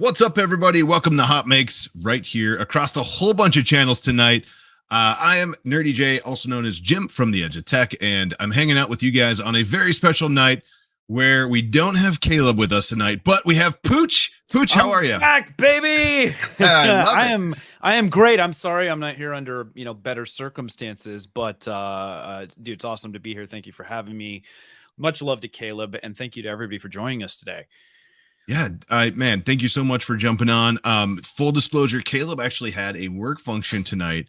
What's up, everybody? Welcome to HotMakes right here across a whole bunch of channels tonight. I am Nerdy J, also known as Jim from the Edge of Tech, and I'm hanging out with you guys on a very special night where we don't have Caleb with us tonight, but we have Pooch. Pooch, how are you? Back, baby. I am great. I'm sorry I'm not here under better circumstances, but dude, it's awesome to be here. Thank you for having me. Much love to Caleb, and thank you to everybody for joining us today. Yeah, man, thank you so much for jumping on. Full disclosure, Caleb actually had a work function tonight.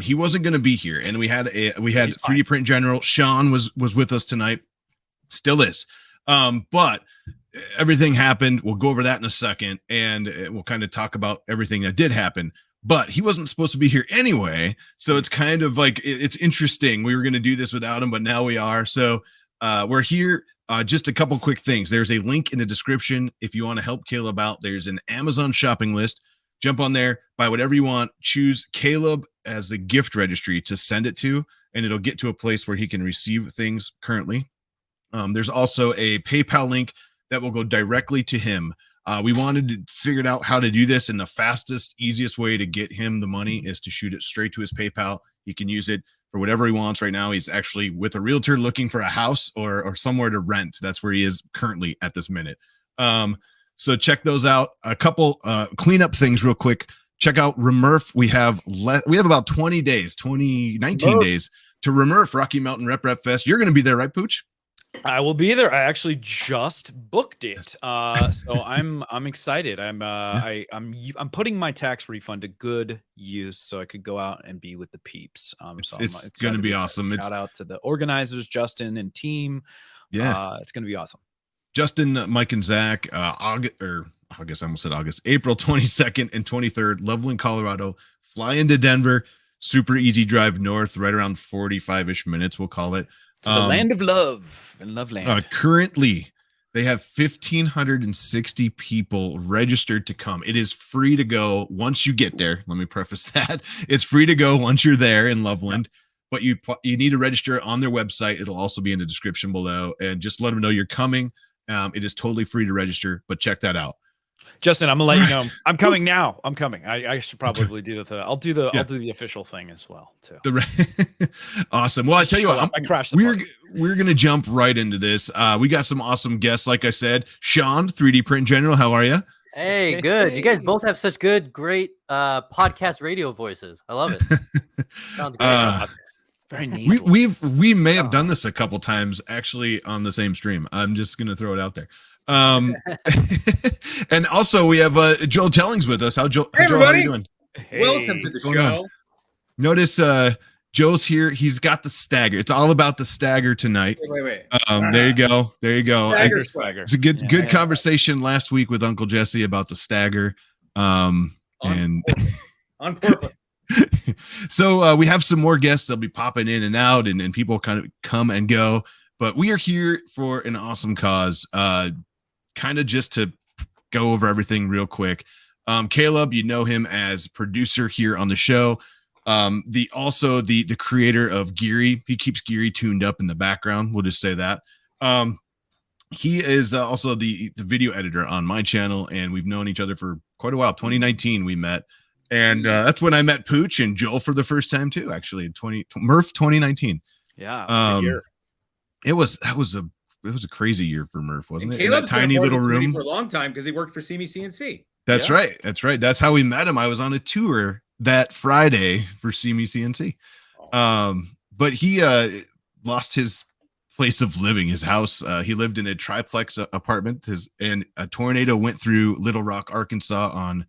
He wasn't going to be here, and we had 3D Print General. Sean was with us tonight, still is. But everything happened. We'll go over that in a second, and we'll kind of talk about everything that did happen. But he wasn't supposed to be here anyway, so it's kind of like it's interesting. We were going to do this without him, but now we are. So we're here. Just a couple quick things. There's a link in the description if you want to help Caleb out. There's an Amazon shopping list. Jump on there, buy whatever you want. Choose Caleb as the gift registry to send it to, and it'll get to a place where he can receive things currently. There's also a PayPal link that will go directly to him. We wanted to figure out how to do this, and the fastest, easiest way to get him the money is to shoot it straight to his PayPal. He can use it for whatever he wants. Right now, he's actually with a realtor looking for a house or somewhere to rent. That's where he is currently at this minute. So check those out. A couple cleanup things real quick. Check out RMRRF. We have about 19 days to RMRRF, Rocky Mountain Rep Fest. You're going to be there, right, Pooch? I will be there. I actually just booked it, so I'm excited. I'm putting my tax refund to good use, so I could go out and be with the peeps. So it's going to be awesome. Shout out to the organizers, Justin and team. Yeah, it's going to be awesome. Justin, Mike, and Zach. April 22nd and 23rd, Loveland, Colorado. Fly into Denver. Super easy drive north, right around 45-ish minutes. We'll call it. The land of love and Loveland. Currently, they have 1,560 people registered to come. It is free to go once you get there. Let me preface that. It's free to go once you're there in Loveland, but you need to register on their website. It'll also be in the description below, and just let them know you're coming. It is totally free to register, but check that out. Justin, I'm gonna let you know. I'm coming now. I'm coming. I should probably do the. I'll do the official thing as well too. Awesome. Well, I tell you what, I crashed. We're gonna jump right into this. We got some awesome guests. Like I said, Sean, 3D Print General. How are you? Hey, good. You guys both have such great podcast radio voices. I love it. Sounds great. Very neat. We may have done this a couple times actually on the same stream. I'm just gonna throw it out there. And also we have Joel Tellings with us. Hey, everybody. Joel, how are you doing? Hey, welcome to the show. Notice Joe's here. He's got the stagger. It's all about the stagger tonight. Wait. There you go. Swagger. It's a good conversation last week with Uncle Jesse about the stagger. On purpose. So we have some more guests. They'll be popping in and out, and people kind of come and go. But we are here for an awesome cause. Kind of just to go over everything real quick. Caleb, you know him as producer here on the show. The creator of Geary. He keeps Geary tuned up in the background. We'll just say that. He is also the video editor on my channel, and we've known each other for quite a while. 2019 we met, and that's when I met Pooch and Joel for the first time too. Actually, MRRF 2019. Yeah, it was a crazy year for MRRF, wasn't it? Caleb's in that tiny little room for a long time because he worked for See Me CNC. That's right. That's how we met him. I was on a tour that Friday for See Me CNC. But he lost his place of living, his house. He lived in a triplex apartment. And a tornado went through Little Rock, Arkansas on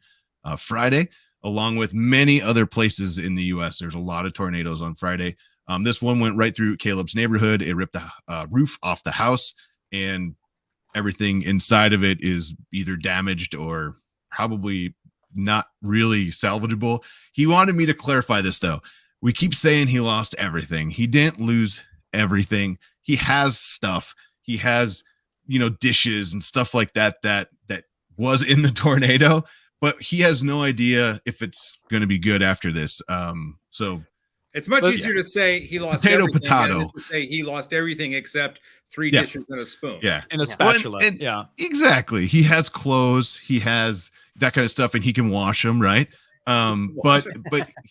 Friday, along with many other places in the U.S. There's a lot of tornadoes on Friday. This one went right through Caleb's neighborhood. It ripped the roof off the house, and everything inside of it is either damaged or probably not really salvageable. He wanted me to clarify this, though. We keep saying he lost everything. He didn't lose everything. He has stuff. He has, dishes and stuff like that was in the tornado, but he has no idea if it's going to be good after this. So it's much easier to say he lost everything than it is to say he lost everything except 3 dishes and a spoon. Yeah. And a spatula. Exactly. He has clothes. He has, that kind of stuff, and he can wash them, right? But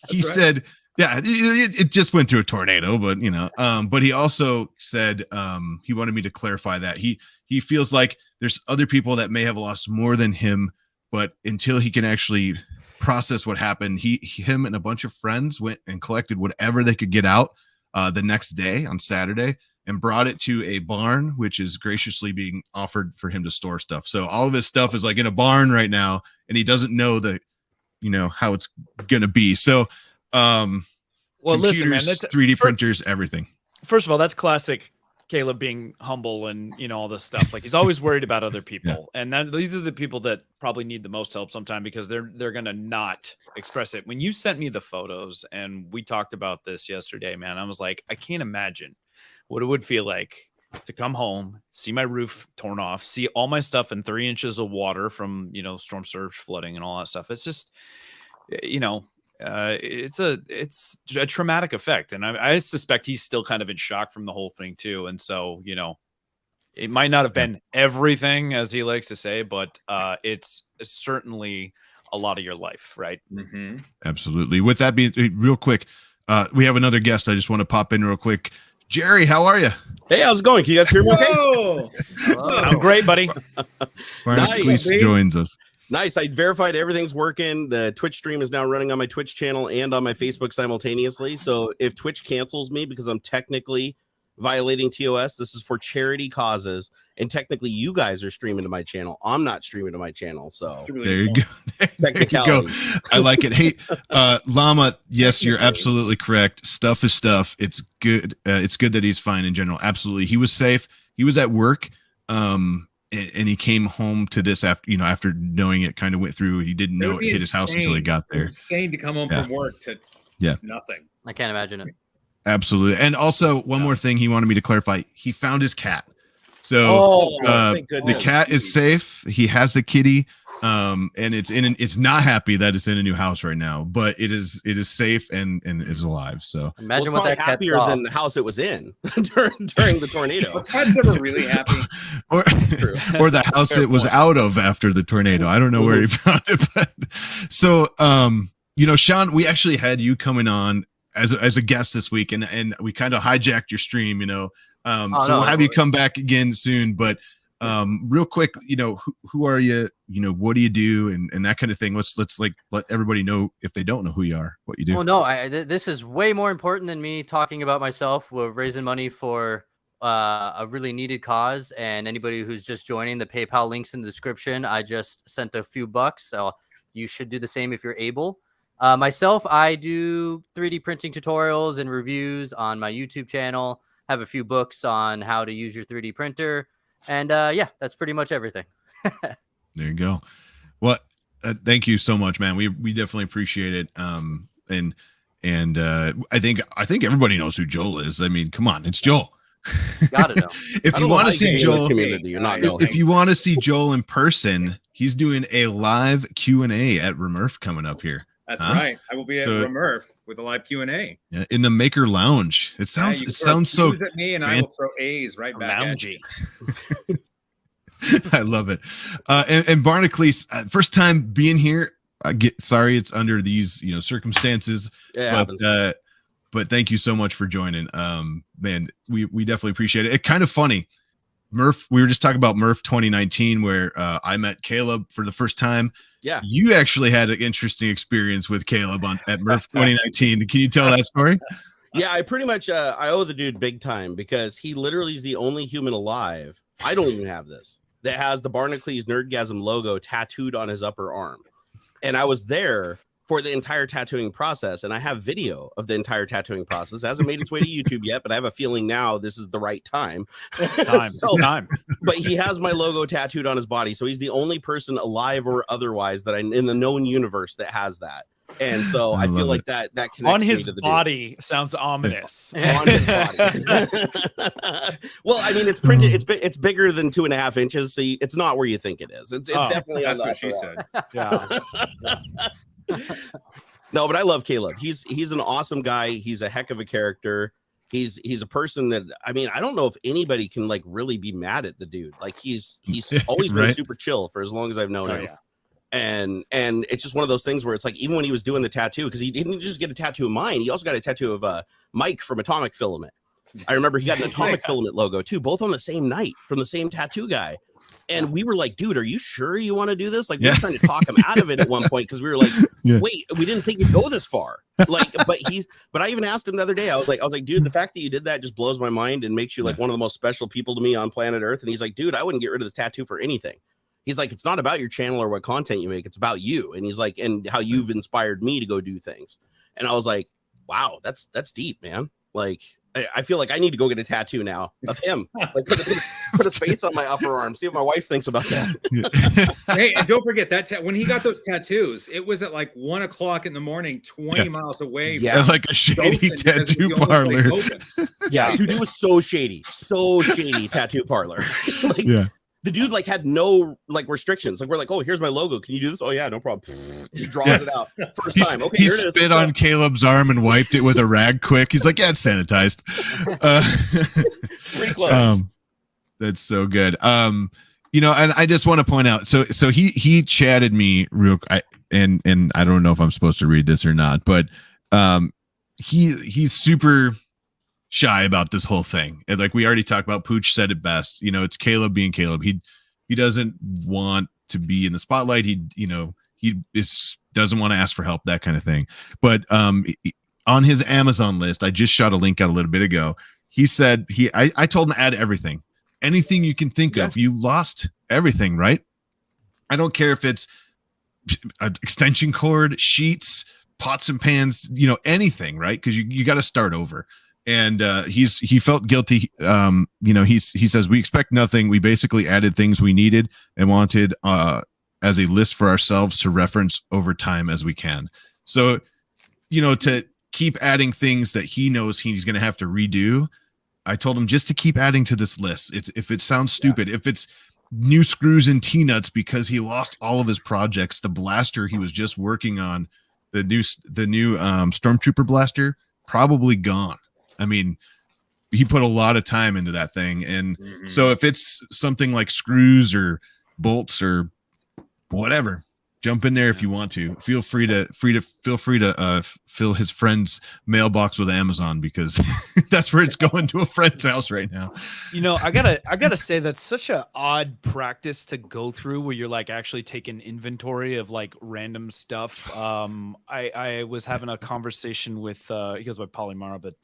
he said, yeah, it just went through a tornado, but but he also said he wanted me to clarify that he feels like there's other people that may have lost more than him, but until he can actually process what happened, him and a bunch of friends went and collected whatever they could get out the next day on Saturday and brought it to a barn, which is graciously being offered for him to store stuff. So all of his stuff is like in a barn right now, and he doesn't know how it's gonna be. So well, listen, man, that's 3D printers, everything. First of all, that's classic Caleb being humble and all this stuff. Like, he's always worried about other people, and these are the people that probably need the most help sometime, because they're gonna not express it. When you sent me the photos and we talked about this yesterday, man, I was like, I can't imagine what it would feel like to come home, see my roof torn off, see all my stuff in 3 inches of water from storm surge, flooding, and all that stuff. It's just it's a traumatic effect, and I suspect he's still kind of in shock from the whole thing too. And so it might not have been everything, as he likes to say, but it's certainly a lot of your life, right? Mm-hmm. Absolutely. With that being real quick, we have another guest. I just want to pop in real quick. Jerry, how are you? Hey, how's it going? Can you guys hear me okay? Oh, I'm great, buddy. Brian Cleese joins us. Nice. I verified everything's working. The Twitch stream is now running on my Twitch channel and on my Facebook simultaneously. So if Twitch cancels me because I'm technically violating TOS, this is for charity causes. And technically, you guys are streaming to my channel. I'm not streaming to my channel. So there you go. There you go. I like it. Hey, Llama, yes, you're absolutely correct. Stuff is stuff. It's good. It's good that he's fine in general. Absolutely. He was safe. He was at work. And he came home to this after knowing it kind of went through. He didn't know it hit his house until he got there. Insane to come home from work to nothing. I can't imagine it. Absolutely. And also one more thing he wanted me to clarify. He found his cat. So the cat is safe. He has a kitty. And it's not happy that it's in a new house right now, but it is safe and is alive. So imagine what that happier than the house it was in during the tornado. Cat's never really happy. or the house it was out of after the tornado. I don't know where he found it, but so Sean, we actually had you coming on as a guest this week, and we kind of hijacked your stream, so we'll have you come back again soon. But real quick, who are you? What do you do, and that kind of thing. Let's let everybody know, if they don't know who you are, what you do. Well, no, this is way more important than me talking about myself. We're raising money for a really needed cause, and anybody who's just joining, the PayPal links in the description. I just sent a few bucks, so you should do the same if you're able. Myself, I do 3D printing tutorials and reviews on my YouTube channel. Have a few books on how to use your 3D printer. And that's pretty much everything. There you go. Well, thank you so much, man. We definitely appreciate it. And I think everybody knows who Joel is. I mean, come on, it's Joel. Gotta know. If you want to see Joel, if you want to see Joel in person, he's doing a live Q&A at RMRRF coming up here. That's right. I will be at RMRRF with a live Q&A. Yeah, in the Maker Lounge. It sounds so at me, and I will throw A's right back loungy. At you. I love it. And Barnacles, first time being here. Sorry it's under these circumstances. But thank you so much for joining. Man, we definitely appreciate it. It's kind of funny. Murph, we were just talking about Murph 2019, where I met Caleb for the first time. Yeah, you actually had an interesting experience with Caleb at Murph 2019. Can you tell that story? Yeah, I pretty much I owe the dude big time, because he literally is the only human alive. I don't even have this that has the Barnacles Nerdgasm logo tattooed on his upper arm, and I was there for the entire tattooing process, and I have video of the entire tattooing process. It hasn't made its way to YouTube yet, but I have a feeling now this is the right time. Time. But he has my logo tattooed on his body, so he's the only person alive or otherwise that in the known universe that has that. And so I feel like that connects on his me to the body dude. Sounds ominous. On his body. Well, I mean, it's printed. It's bigger than 2.5 inches, so it's not where you think it is. It's definitely that's on what she said. Yeah. No, but I love Caleb. He's an awesome guy. He's a heck of a character. He's a person that, I mean, I don't know if anybody can really be mad at the dude. Like he's always been right? super chill for as long as I've known him. Yeah. And it's just one of those things where it's like, even when he was doing the tattoo, because he didn't just get a tattoo of mine, he also got a tattoo of Mike from Atomic Filament. I remember he got an Atomic Filament logo too, both on the same night from the same tattoo guy. And we were like, dude, are you sure you want to do this? Like, we were trying to talk him out of it at one point, because we were like, wait, we didn't think you'd go this far. Like, but I even asked him the other day, I was like, dude, the fact that you did that just blows my mind and makes you like one of the most special people to me on planet Earth. And he's like, dude, I wouldn't get rid of this tattoo for anything. He's like, it's not about your channel or what content you make. It's about you. And he's like, and how you've inspired me to go do things. And I was like, wow, that's deep, man. Like, I feel like I need to go get a tattoo now of him. Like, put his face on my upper arm. See what my wife thinks about that. Hey, and don't forget that when he got those tattoos, it was at like 1 o'clock in the morning, 20 miles away. Yeah, like a shady tattoo parlor. Yeah, dude, it was so shady tattoo parlor. Like, the dude like had no like restrictions. Like, we're like, oh, here's my logo. Can you do this? Oh yeah, no problem. He just draws it out. First time. Okay, he spit on Caleb's arm and wiped it with a rag quick. He's like, yeah, it's sanitized. Pretty close. That's so good. You know, and I just want to point out, so he chatted me real, and I don't know if I'm supposed to read this or not, but he's super shy about this whole thing. And like we already talked about, Pooch said it best. You know, it's Caleb being Caleb. He doesn't want to be in the spotlight. He doesn't want to ask for help, that kind of thing. But on his Amazon list, I just shot a link out a little bit ago. He said I told him to add everything, anything you can think of. You lost everything, right? I don't care if it's an extension cord, sheets, pots and pans, you know, anything, right? Because you got to start over. And he felt guilty. You know, he says, we expect nothing. We basically added things we needed and wanted as a list for ourselves to reference over time as we can. So, you know, to keep adding things that he knows he's going to have to redo, I told him just to keep adding to this list. If it sounds stupid, if it's new screws and T-nuts because he lost all of his projects, the blaster he was just working on, the new Stormtrooper blaster, probably gone. I mean, he put a lot of time into that thing. And so if it's something like screws or bolts or whatever, jump in there if you want to. Feel free to fill his friend's mailbox with Amazon, because that's where it's going, to a friend's house right now. You know, I gotta say, that's such an odd practice to go through, where you're like actually taking inventory of like random stuff. I was having a conversation with he goes by Polymara, but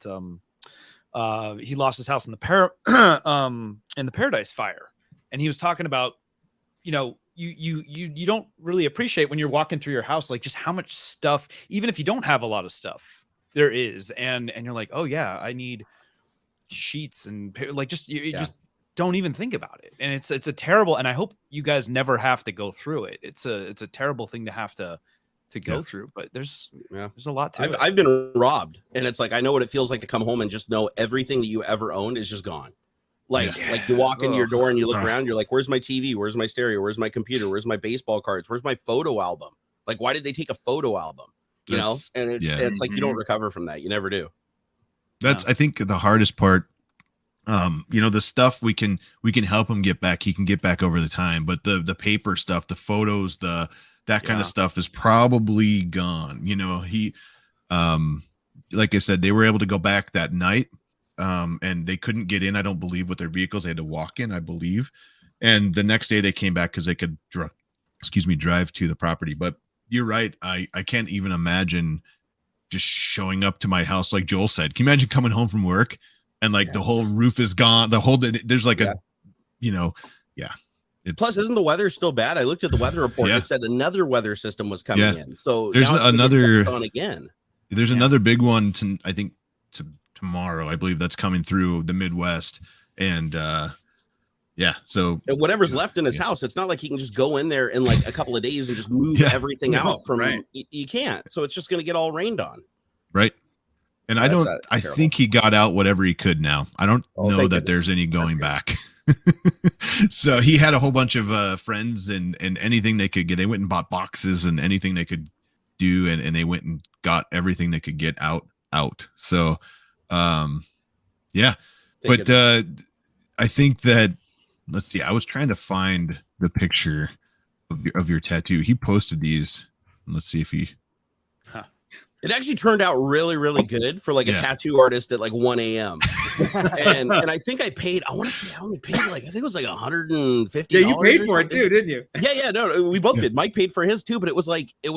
he lost his house in the Paradise Fire, and he was talking about, you know, you don't really appreciate when you're walking through your house, like just how much stuff, even if you don't have a lot of stuff, there is. And you're like, oh yeah, I need sheets and like, just you just don't even think about it. And it's a terrible, and I hope you guys never have to go through it. It's a terrible thing to have to go through, but there's a lot to it. I've been robbed, and it's like, I know what it feels like to come home and just know everything that you ever owned is just gone. Like you walk into your door and you look around, you're like, where's my TV? Where's my stereo? Where's my computer? Where's my baseball cards? Where's my photo album? Like, why did they take a photo album? You know? And it's like, you don't recover from that. You never do. That's, I think, the hardest part. You know, the stuff we can help him get back. He can get back over the time, but the paper stuff, the photos, that kind of stuff is probably gone. You know, he, like I said, they were able to go back that night. And they couldn't get in, I don't believe, with their vehicles. They had to walk in, I believe. And the next day they came back because they could drive to the property. But you're right. I can't even imagine just showing up to my house, like Joel said. Can you imagine coming home from work and like the whole roof is gone? There's like a, you know, Plus, isn't the weather still bad? I looked at the weather report. It said another weather system was coming in. So there's another on again. There's another big one I think tomorrow, I believe, that's coming through the Midwest. And so and whatever's left in his house, it's not like he can just go in there in like a couple of days and just move everything out from you can't. So it's just going to get all rained on. Right. And I think he got out whatever he could now. I don't know that there's any going back. So he had a whole bunch of friends and anything they could get. They went and bought boxes and anything they could do, and they went and got everything they could get out. So but I think that, let's see, I was trying to find the picture of your tattoo. He posted these. Let's see if he. It actually turned out really, really good for like a tattoo artist at like 1 a.m. and I think I paid. I want to say I only paid like I think it was like $150. Yeah, you paid for it too, didn't you? Yeah. No, we both did. Mike paid for his too, but it was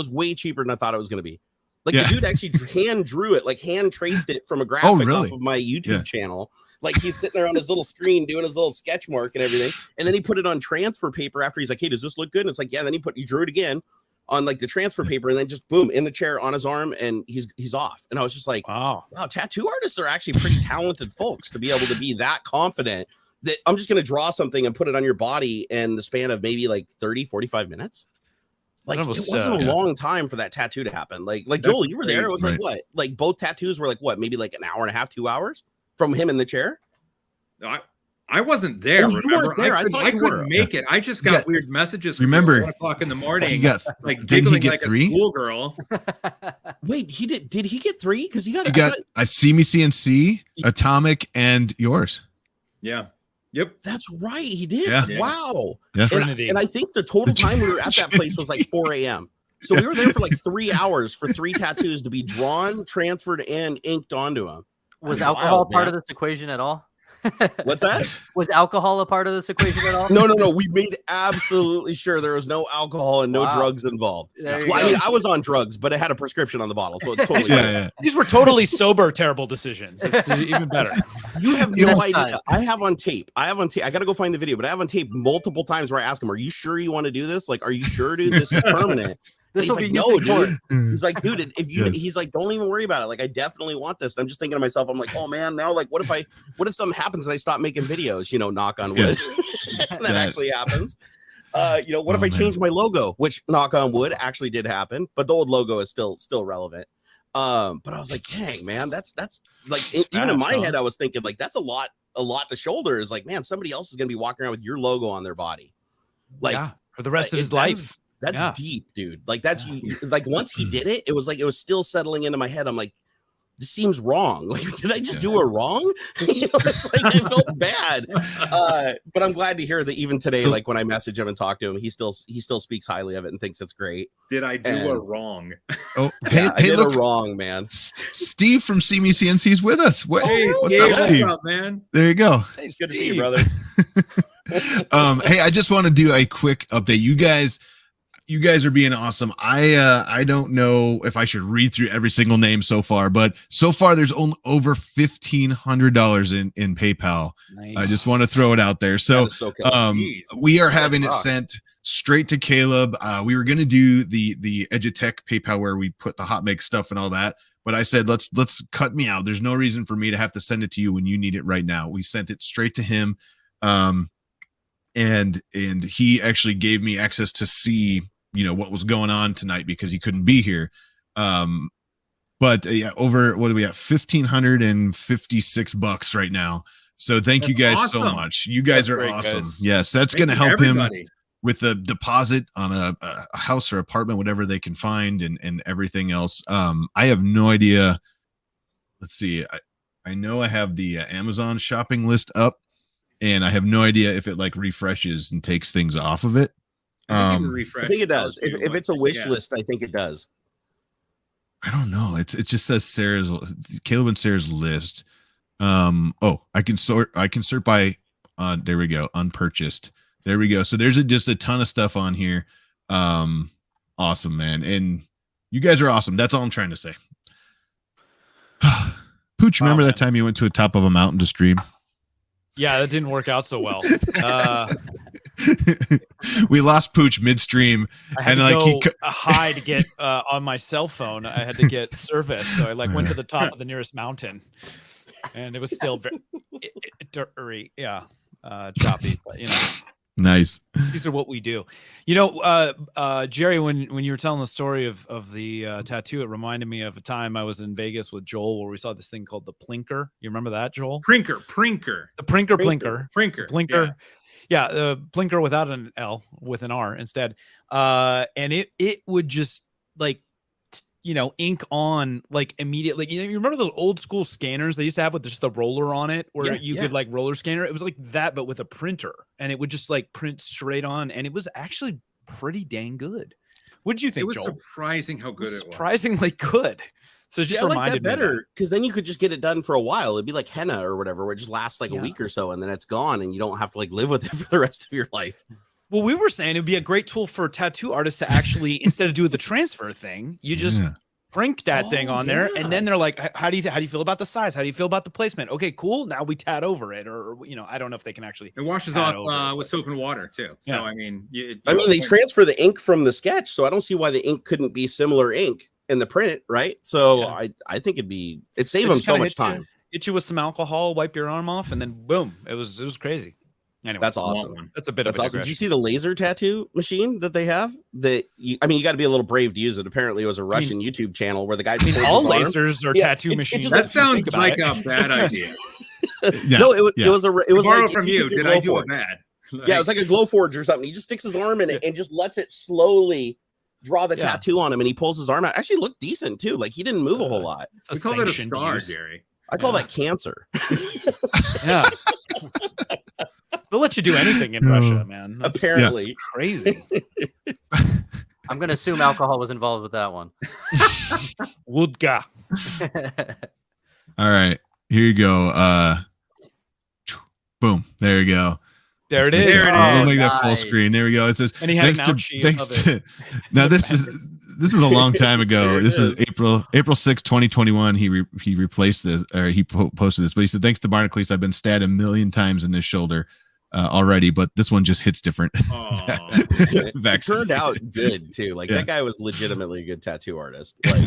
way cheaper than I thought it was going to be. Like the dude actually hand drew it, like hand traced it from a graphic off of my YouTube channel. Like he's sitting there on his little screen doing his little sketch mark and everything, and then he put it on transfer paper after he's like, "Hey, does this look good?" And it's like, "Yeah." And then he drew it again on like the transfer paper, and then just boom in the chair on his arm, and he's off. And I was just like, wow, tattoo artists are actually pretty talented folks to be able to be that confident that I'm just going to draw something and put it on your body in the span of maybe like 30-45 minutes. Like it wasn't a long time for that tattoo to happen. Like Joel, you were there. It was like what? Like both tattoos were like what? Maybe like an hour and a half, 2 hours from him in the chair. No, I wasn't there. Oh, you weren't there. I couldn't make it. I just got weird messages. From 1 o'clock in the morning. He got like giggling like a schoolgirl. Wait, he did? Did he get 3? Because he got I see me CNC, Atomic, and yours. Yeah. Yep. That's right. He did. Yeah. Wow. Yeah. Trinity. And I think the total time we were at that place was like 4 a.m. So we were there for like 3 hours for 3 tattoos to be drawn, transferred, and inked onto them. Was alcohol part of this equation at all? What's that? Was alcohol a part of this equation at all? No. We made absolutely sure there was no alcohol and no drugs involved. I mean, I was on drugs, but it had a prescription on the bottle, so it's totally These were totally sober, terrible decisions. It's even better. You have no idea. I have on tape. I got to go find the video, but I have on tape multiple times where I ask him, "Are you sure you want to do this? Like, are you sure, dude? This is permanent." This will be no, dude. He's like, dude, if you, he's like, don't even worry about it. Like, I definitely want this. And I'm just thinking to myself, I'm like, oh man, now, like, what if something happens and I stop making videos? You know, knock on wood. That actually happens. What if I change my logo? Which, knock on wood, actually did happen. But the old logo is still relevant. But I was like, dang, man, that's like even in my head, I was thinking like that's a lot to shoulder. Is like, man, somebody else is gonna be walking around with your logo on their body, like for the rest of his life. That's deep, dude. Like that's like once he did it, it was like it was still settling into my head. I'm like, this seems wrong. Like, did I just do it wrong? It's like I felt bad. But I'm glad to hear that even today, like when I message him and talk to him, he still speaks highly of it and thinks it's great. Did I do it wrong? Oh, hey, I did it wrong, man. Steve from See Me CNC is with us. Hey, what's up, man? There you go. Hey, it's good to see you, brother. Hey, I just want to do a quick update. You guys are being awesome. I don't know if I should read through every single name so far, but so far there's over $1,500 in PayPal. Nice. I just want to throw it out there. So we are having it sent straight to Caleb. We were going to do the Edutech PayPal where we put the HotMakes stuff and all that, but I said let's cut me out. There's no reason for me to have to send it to you when you need it right now. We sent it straight to him, and he actually gave me access to see what was going on tonight because he couldn't be here. But over what do we have? $1,556 right now. So thank you guys so much. You guys are awesome. Guys. Yes, that's going to help him with the deposit on a house or apartment, whatever they can find, and everything else. I have no idea. Let's see. I know I have the Amazon shopping list up, and I have no idea if it like refreshes and takes things off of it. I think it does. If it's a wish list, I think it does. I don't know. It just says Caleb and Sarah's list. I can sort by there we go, unpurchased. There we go. So there's just a ton of stuff on here. Awesome, man. And you guys are awesome. That's all I'm trying to say. Pooch, remember that time you went to the top of a mountain to stream? Yeah, that didn't work out so well. We lost Pooch midstream. I had to go high to get on my cell phone. I had to get service, so I went to the top of the nearest mountain, and it was still very choppy. But nice. These are what we do. Jerry, when you were telling the story of the tattoo, it reminded me of a time I was in Vegas with Joel where we saw this thing called the Plinker. You remember that, Joel? Prinker. The Plinker. Yeah, the Plinker without an L, with an R instead. And it would just ink on like immediately. You remember those old school scanners they used to have with just the roller on it where you could like roller scanner? It was like that, but with a printer, and it would just like print straight on. And it was actually pretty dang good. What'd you think, It was Joel? surprising how good it was. Surprisingly good. So it just I like reminded that me of better because then you could just get it done for a while. It'd be like henna or whatever, where it just lasts like a Yeah. week or so, and then it's gone, and you don't have to like live with it for the rest of your life. Well, we were saying it'd be a great tool for tattoo artists to actually, instead of doing the transfer thing, you just print that thing on there, and then they're like, how do you feel about the size? How do you feel about the placement? Okay, cool. Now we tat over it, or I don't know if they can actually. It washes off with soap and water too. So I mean, they transfer the ink from the sketch, so I don't see why the ink couldn't be similar ink in the print, right? So I think it'd save them so much time. Hit you with some alcohol, wipe your arm off, and then boom, it was crazy. Anyway, that's awesome. That's a bit of awesome. Did you see the laser tattoo machine that they have? You got to be a little brave to use it. Apparently, it was a Russian YouTube channel where the guy. All lasers are tattoo machines. That sounds like a bad idea. No, it was borrow like from you. Did I do it bad? Yeah, it was like a Glowforge or something. He just sticks his arm in it and just lets it slowly draw the tattoo on him, and he pulls his arm out. Actually, looked decent too. Like he didn't move a whole lot. We call it a scar, Jerry. I call that cancer. Yeah. They'll let you do anything in Russia, man. Apparently. That's crazy. I'm going to assume alcohol was involved with that one. Wodka. All right. Here you go. Boom. There you go. There it is. There it I'll is. make that full screen. There we go. It says and he had thanks to now this is a long time ago. This is April 6, 2021. He replaced this, or he posted this, but he said, thanks to Barnacles, I've been stabbed 1 million times in this shoulder already, but this one just hits different. It turned out good too. Like that guy was legitimately a good tattoo artist. Like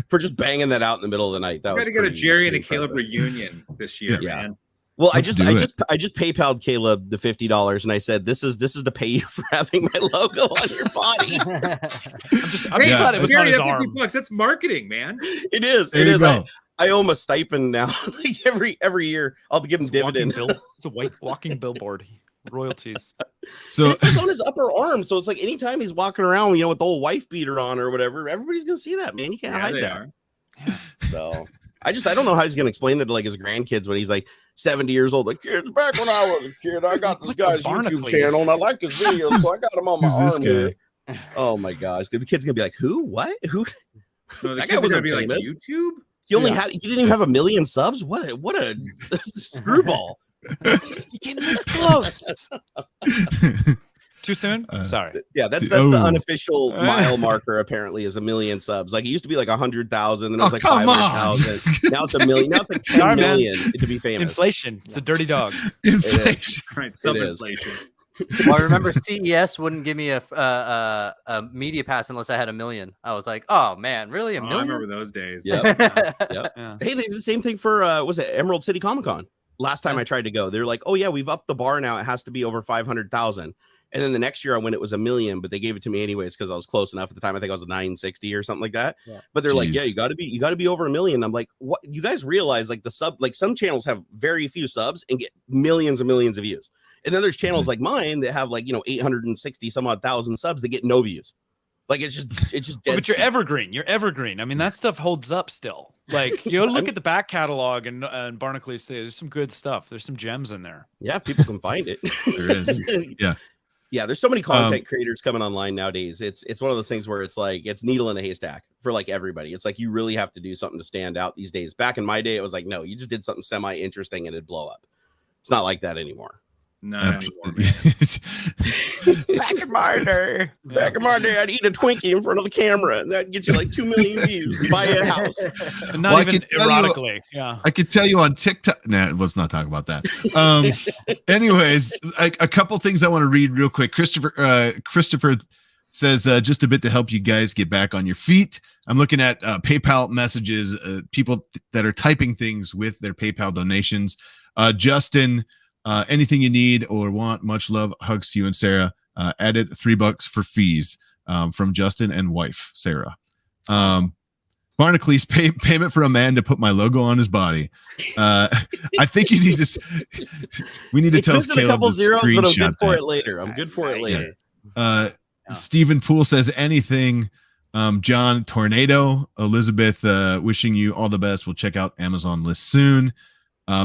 for just banging that out in the middle of the night. That was got to get a Jerry and a Caleb reunion this year, man. Well, I just PayPal'd Caleb the $50, and I said, "This is to pay you for having my logo on your body." I'm glad it was on his arm. $50. That's marketing, man. It is. It is. I owe him a stipend now. Like every year, I'll give him dividend. It's a walking billboard. Royalties. So it's like on his upper arm. So it's like anytime he's walking around, with the old wife beater on or whatever, everybody's gonna see that, man. You can't hide that. Yeah. So I don't know how he's gonna explain that to like his grandkids when he's like 70 years old. Like, kids, back when I was a kid, I got this guy's YouTube channel and I like his videos, so I got him on my arm here. Oh my gosh. The kid's gonna be like, who? What? Who? No, the kid's gonna be like, YouTube? He didn't even have 1 million subs? What a screwball. You're getting this close. Too soon? Sorry. Yeah, that's the unofficial mile marker. Apparently, is 1 million subs. Like it used to be like 100,000, then it was like 500,000. Now it's 1 million. Now it's like 10 million to be famous. Inflation. It's a dirty dog. Inflation. Right. Sub-inflation. Well, I remember CES wouldn't give me a media pass unless I had 1 million. I was like, oh man, really 1 million? I remember those days. Yep. Yeah. Hey, there's the same thing for was it Emerald City Comic Con? Last time I tried to go, they're like, oh yeah, we've upped the bar now. It has to be over 500,000. And then the next year I went, it was 1 million, but they gave it to me anyways because I was close enough at the time. I think I was 960 or something like that. Yeah. But they're like, yeah, you got to be over 1 million. I'm like, what? You guys realize like some channels have very few subs and get millions and millions of views. And then there's channels like mine that have 860 some odd thousand subs that get no views. Like it's just dead. But you're evergreen. I mean, that stuff holds up still. Like you look at the back catalog and Barnacles say there's some good stuff. There's some gems in there. Yeah, people can find it. There is. Yeah. Yeah, there's so many content creators coming online nowadays. It's one of those things where it's like it's needle in a haystack for like everybody. It's like you really have to do something to stand out these days. Back in my day, it was like, no, you just did something semi-interesting and it'd blow up. It's not like that anymore. Not anymore. Back in my day, I'd eat a Twinkie in front of the camera, and that'd get you like 2 million views, buy a house. And not even erotically. I could tell you on TikTok. Nah, let's not talk about that. Anyways, a couple things I want to read real quick. Christopher says just a bit to help you guys get back on your feet. I'm looking at PayPal messages, people that are typing things with their PayPal donations. Justin. Anything you need or want, much love, hugs to you and Sarah. Added $3 for fees from Justin and wife Sarah. Barnacles, payment for a man to put my logo on his body. I think you need to. We need to tell Caleb a couple zeros, but I'm good for that. it later. I'm good for it later. Stephen Poole says anything. John Tornado, Elizabeth, wishing you all the best. We'll check out Amazon list soon.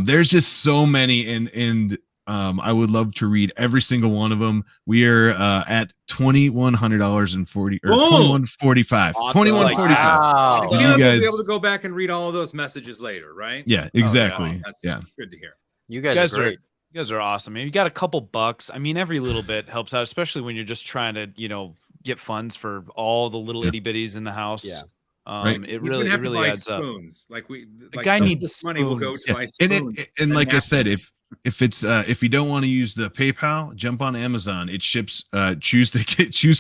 There's just so many, and I would love to read every single one of them. We are at $2,140 or Whoa! $2,145. Awesome. $2,145. Wow. So Caleb you will guys, be able to go back and read all of those messages later, right? yeah, exactly. Oh, that's yeah. good to hear. You You guys, guys are great. You guys are awesome. You got a couple bucks. I mean, every little bit helps out, especially when you're just trying to, get funds for all the little Yeah. itty bitties in the house. Yeah. Right. It He's gonna have to really buy adds up. spoons. Like The guy some of needs this money will go to spoons. buy And spoons. and like I said, napkins. if you don't want to use the PayPal, jump on Amazon. It ships. Choose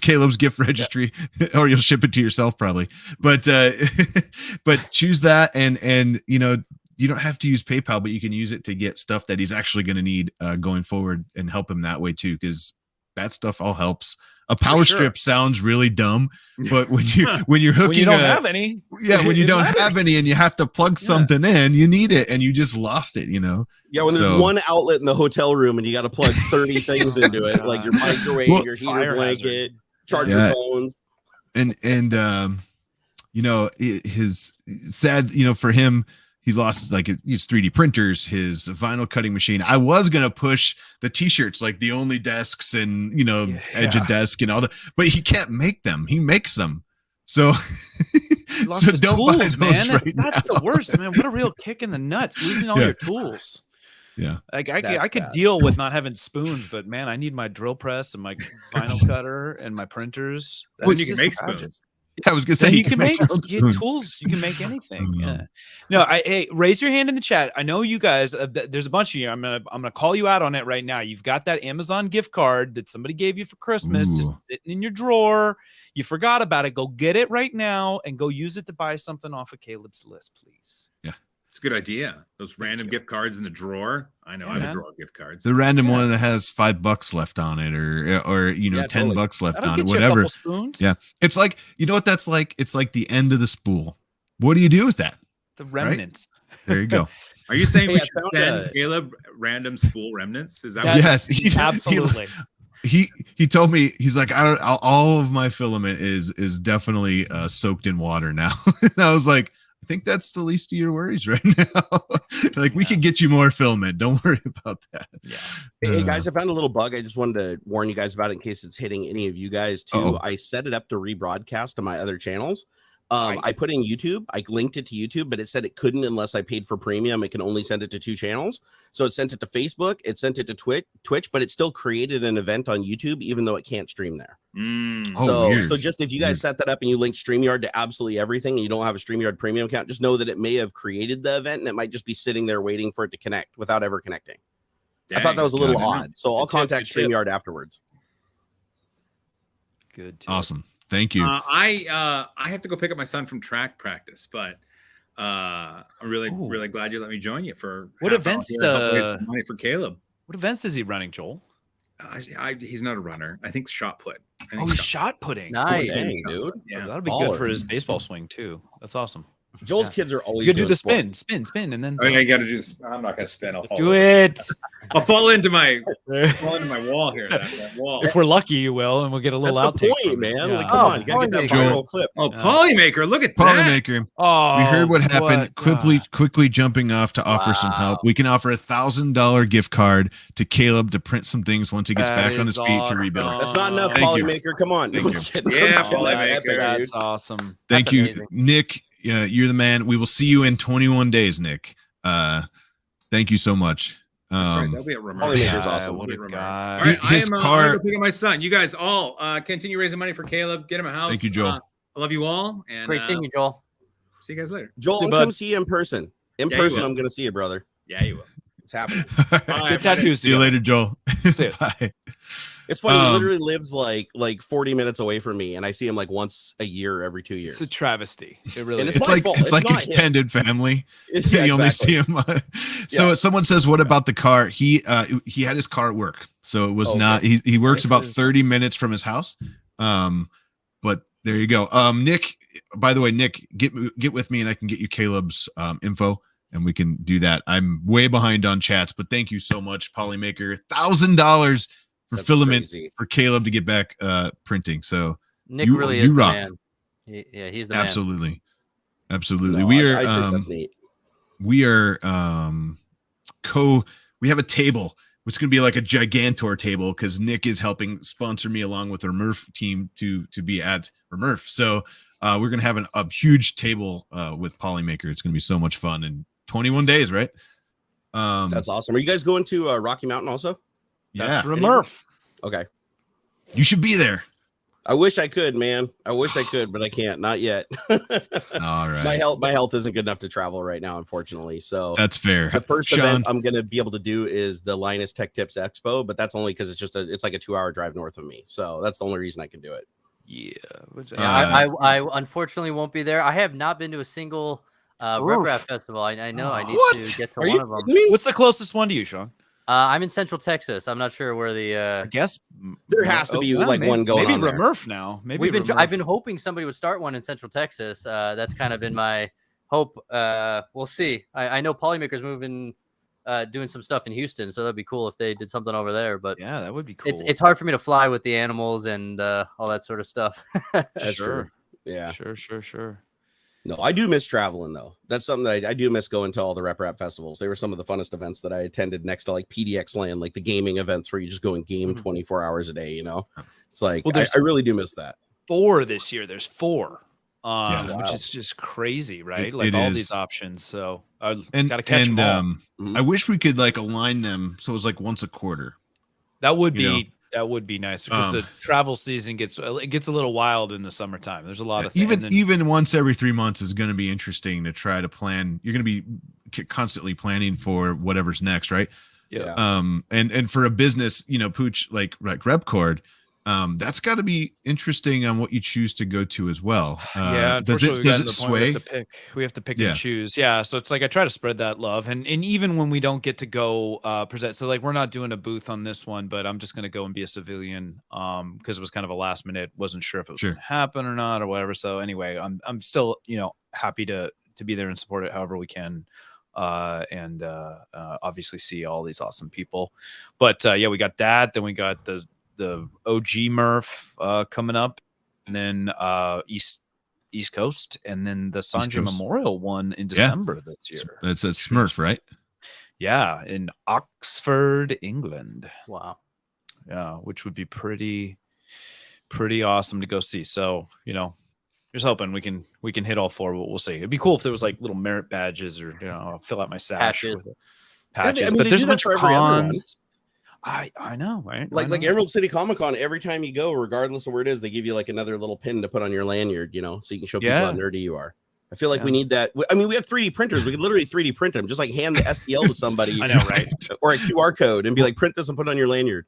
Caleb's gift registry, or you'll ship it to yourself probably. But but choose that, and you don't have to use PayPal, but you can use it to get stuff that he's actually going to need going forward, and help him that way too, because that stuff all helps. A power sure. strip sounds really dumb, but when you're hooking, When you don't have any. when you it don't matters. have any and you have to plug something in, you need it, and you just lost it. Yeah, when there's So- one outlet in the hotel room and you got to plug 30 things into it, like your microwave, Well, your fire heater blanket, charge Yeah. your phones. and his sad, for him, he lost like his 3D printers, his vinyl cutting machine. I was gonna push the t-shirts, like the only desks and edge of desk and all that, but he can't make them. He makes them. So He lost so his don't buy tools, those man. right That's now. the worst, man. What a real kick in the nuts, losing all Yeah. your tools. Yeah. Like I That's could bad. deal with not having spoons, but man, I need my drill press and my vinyl cutter and my printers. Well, That's you can just make tragic. spoons. Yeah, I was gonna say Then you can make your own you spoon. tools. You can make anything. Mm. Yeah. No, hey, raise your hand in the chat. I know you guys. There's a bunch of you. I'm gonna call you out on it right now. You've got that Amazon gift card that somebody gave you for Christmas, just Ooh. sitting in your drawer. You forgot about it. Go get it right now and go use it to buy something off of Caleb's list, please. It's a good idea. Those random gift cards in the drawer. I know Yeah, I have man. a drawer of gift cards. The random Yeah. one that has $5 left on it, or Yeah, 10 totally. bucks left That'll on it, get you a whatever. couple spoons. Yeah. It's like, what that's like? It's like the end of the spool. What do you do with that? The remnants. There you go. Are you saying Hey, we I should found send a- Caleb random spool remnants? Is that That- what Yes. Absolutely. He told me, he's like, all of my filament is definitely soaked in water now. And I was like, I think that's the least of your worries right now. Like, we Yeah. can get you more filament. Don't worry about that. Yeah. Hey guys, I found a little bug. I just wanted to warn you guys about it in case it's hitting any of you guys too. Uh-oh. I set it up to rebroadcast to my other channels. Right. I put in YouTube. I linked it to YouTube, but it said it couldn't unless I paid for premium. It can only send it to 2 channels. So it sent it to Facebook. It sent it to Twitch, but it still created an event on YouTube, even though it can't stream there. Oh, weird. So just if you guys Weird. set that up and you link StreamYard to absolutely everything and you don't have a StreamYard premium account, just know that it may have created the event and it might just be sitting there waiting for it to connect without ever connecting. I thought that was a little Dang. odd. So I'll Good tip, contact good tip. StreamYard afterwards. Good. tip. Awesome. Thank you. I have to go pick up my son from track practice, but I'm really Ooh. glad you let me join you for What half hour events, here and help raise some money for Caleb. What events is he running, Joel? He's not a runner. I think shot put. I think Oh, he's shot putting. Nice. Dang, shot dude. put, yeah. That'll be Baller. good for his baseball swing too. That's awesome. Joel's Yeah. kids are always You could do doing the spin, sports. spin, and then Oh, yeah, you got to do this. I'm not gonna spin. I'll fall. do it. I'll fall into my wall here. That wall. If we're lucky, you will, and we'll get a little That's the outtake. point, from it. man. Yeah. Like, come Oh, on, you gotta get that Joel. viral clip. Oh, Polymaker! Look at that. Polymaker. Oh, We heard what happened. what? Quickly jumping off to offer some help. We can offer $1,000 gift card to Caleb to print some things once he gets That back on his is feet to rebuild. awesome. That's not enough, Thank you. Polymaker. Come on. Thank No, you. I'm kidding. Yeah, Oh, Polymaker. that's, dude. that's awesome. Thank That's you, amazing. Nick. You're the man. We will see you in 21 days, Nick. Thank you so much. That's right. That'll be a remark. Polymaker's awesome. What a All guy. right, His I'm car- gonna go pick up my son. You guys all continue raising money for Caleb. Get him a house. Thank you, Joel. I love you all, and Great seeing you, Joel. see you guys later. Joel, See, I'm bud. come see you in person. In Yeah, you person, will. I'm going to see you, brother. Yeah, you will. It's happening. Bye, Good tattoos. See you later, Joel. See ya. Bye. It's funny. He Um, literally lives like 40 minutes away from me, and I see him like once a year, every 2 years. It's a travesty. It really And is. It's my like fault. it's It's like not his. extended family. Yeah, You only exactly. see him. So someone says, "What about the car?" He had his car at work, so it was Okay. not. He works Nice. about 30 minutes from his house. But there you go. Nick. By the way, Nick, get with me, and I can get you Caleb's info, and we can do that. I'm way behind on chats, but thank you so much, Polymaker. $1,000 for That's filament crazy. for Caleb to get back printing. So Nick You- really you is the rock. man. He's the man. absolutely. No, We I think are that's neat. we are we have a table It's going to be like a gigantor table because Nick is helping sponsor me along with our Murph team to be at Murph. So we're going to have a huge table with Polymaker. It's going to be so much fun in 21 days, right? That's awesome. Are you guys going to Rocky Mountain also? That's Murph. Okay. You should be there. I wish I could, man. I wish I could, but I can't. Not yet. All right. My health isn't good enough to travel right now, unfortunately. So that's fair. The first event I'm going to be able to do is the Linus Tech Tips Expo, but that's only because it's like a 2-hour drive north of me. So that's the only reason I can do it. Yeah. I unfortunately won't be there. I have not been to a single RMRRF festival. I know I need to get to one of them. What's the closest one to you, Sean? I'm in Central Texas. I'm not sure where the. I guess there has to be like one going on. Maybe Murph now. Maybe I've been hoping somebody would start one in Central Texas. That's kind of been my hope. We'll see. I know Polymaker's moving, doing some stuff in Houston, so that'd be cool if they did something over there. But yeah, that would be cool. It's hard for me to fly with the animals and all that sort of stuff. That's sure. True. Yeah. Sure. No, I do miss traveling though. That's something that I do miss going to all the rap festivals. They were some of the funnest events that I attended next to like PDX Land, like the gaming events where you just go and game 24 hours a day. You know, it's like I really do miss that. 4 this year. There's 4, wow. Which is just crazy, right? Like all these options. So I gotta catch them all. I wish we could like align them so it's like once a quarter. That would be. That would be nice because the travel season gets a little wild in the summertime. There's a lot of things. Even once every 3 months is going to be interesting to try to plan. You're going to be constantly planning for whatever's next, right? Yeah. And for a business, Pooch like Repcord, that's got to be interesting on what you choose to go to as well. Does it sway? We have to pick and choose. Yeah. So it's like I try to spread that love, and even when we don't get to go present, so like we're not doing a booth on this one, but I'm just gonna go and be a civilian because it was kind of a last minute, wasn't sure if it was gonna happen or not or whatever. So anyway, I'm still happy to be there and support it however we can. And obviously see all these awesome people, but we got that. Then we got the OG Murph coming up, and then East Coast, and then the Sanjay Memorial one in December this year. That's a Smurf, right? Yeah, in Oxford, England. Wow. Yeah, which would be pretty awesome to go see. So just hoping we can hit all 4, but we'll see. It'd be cool if there was like little merit badges or I'll fill out my sash with patches. But there's a bunch of cons. I know, right? Like Emerald City Comic Con, every time you go, regardless of where it is, they give you like another little pin to put on your lanyard, so you can show people how nerdy you are. I feel like we need that. I mean, we have 3D printers. We could literally 3D print them, just like hand the STL to somebody. I know, right? Or a QR code and be like, print this and put it on your lanyard.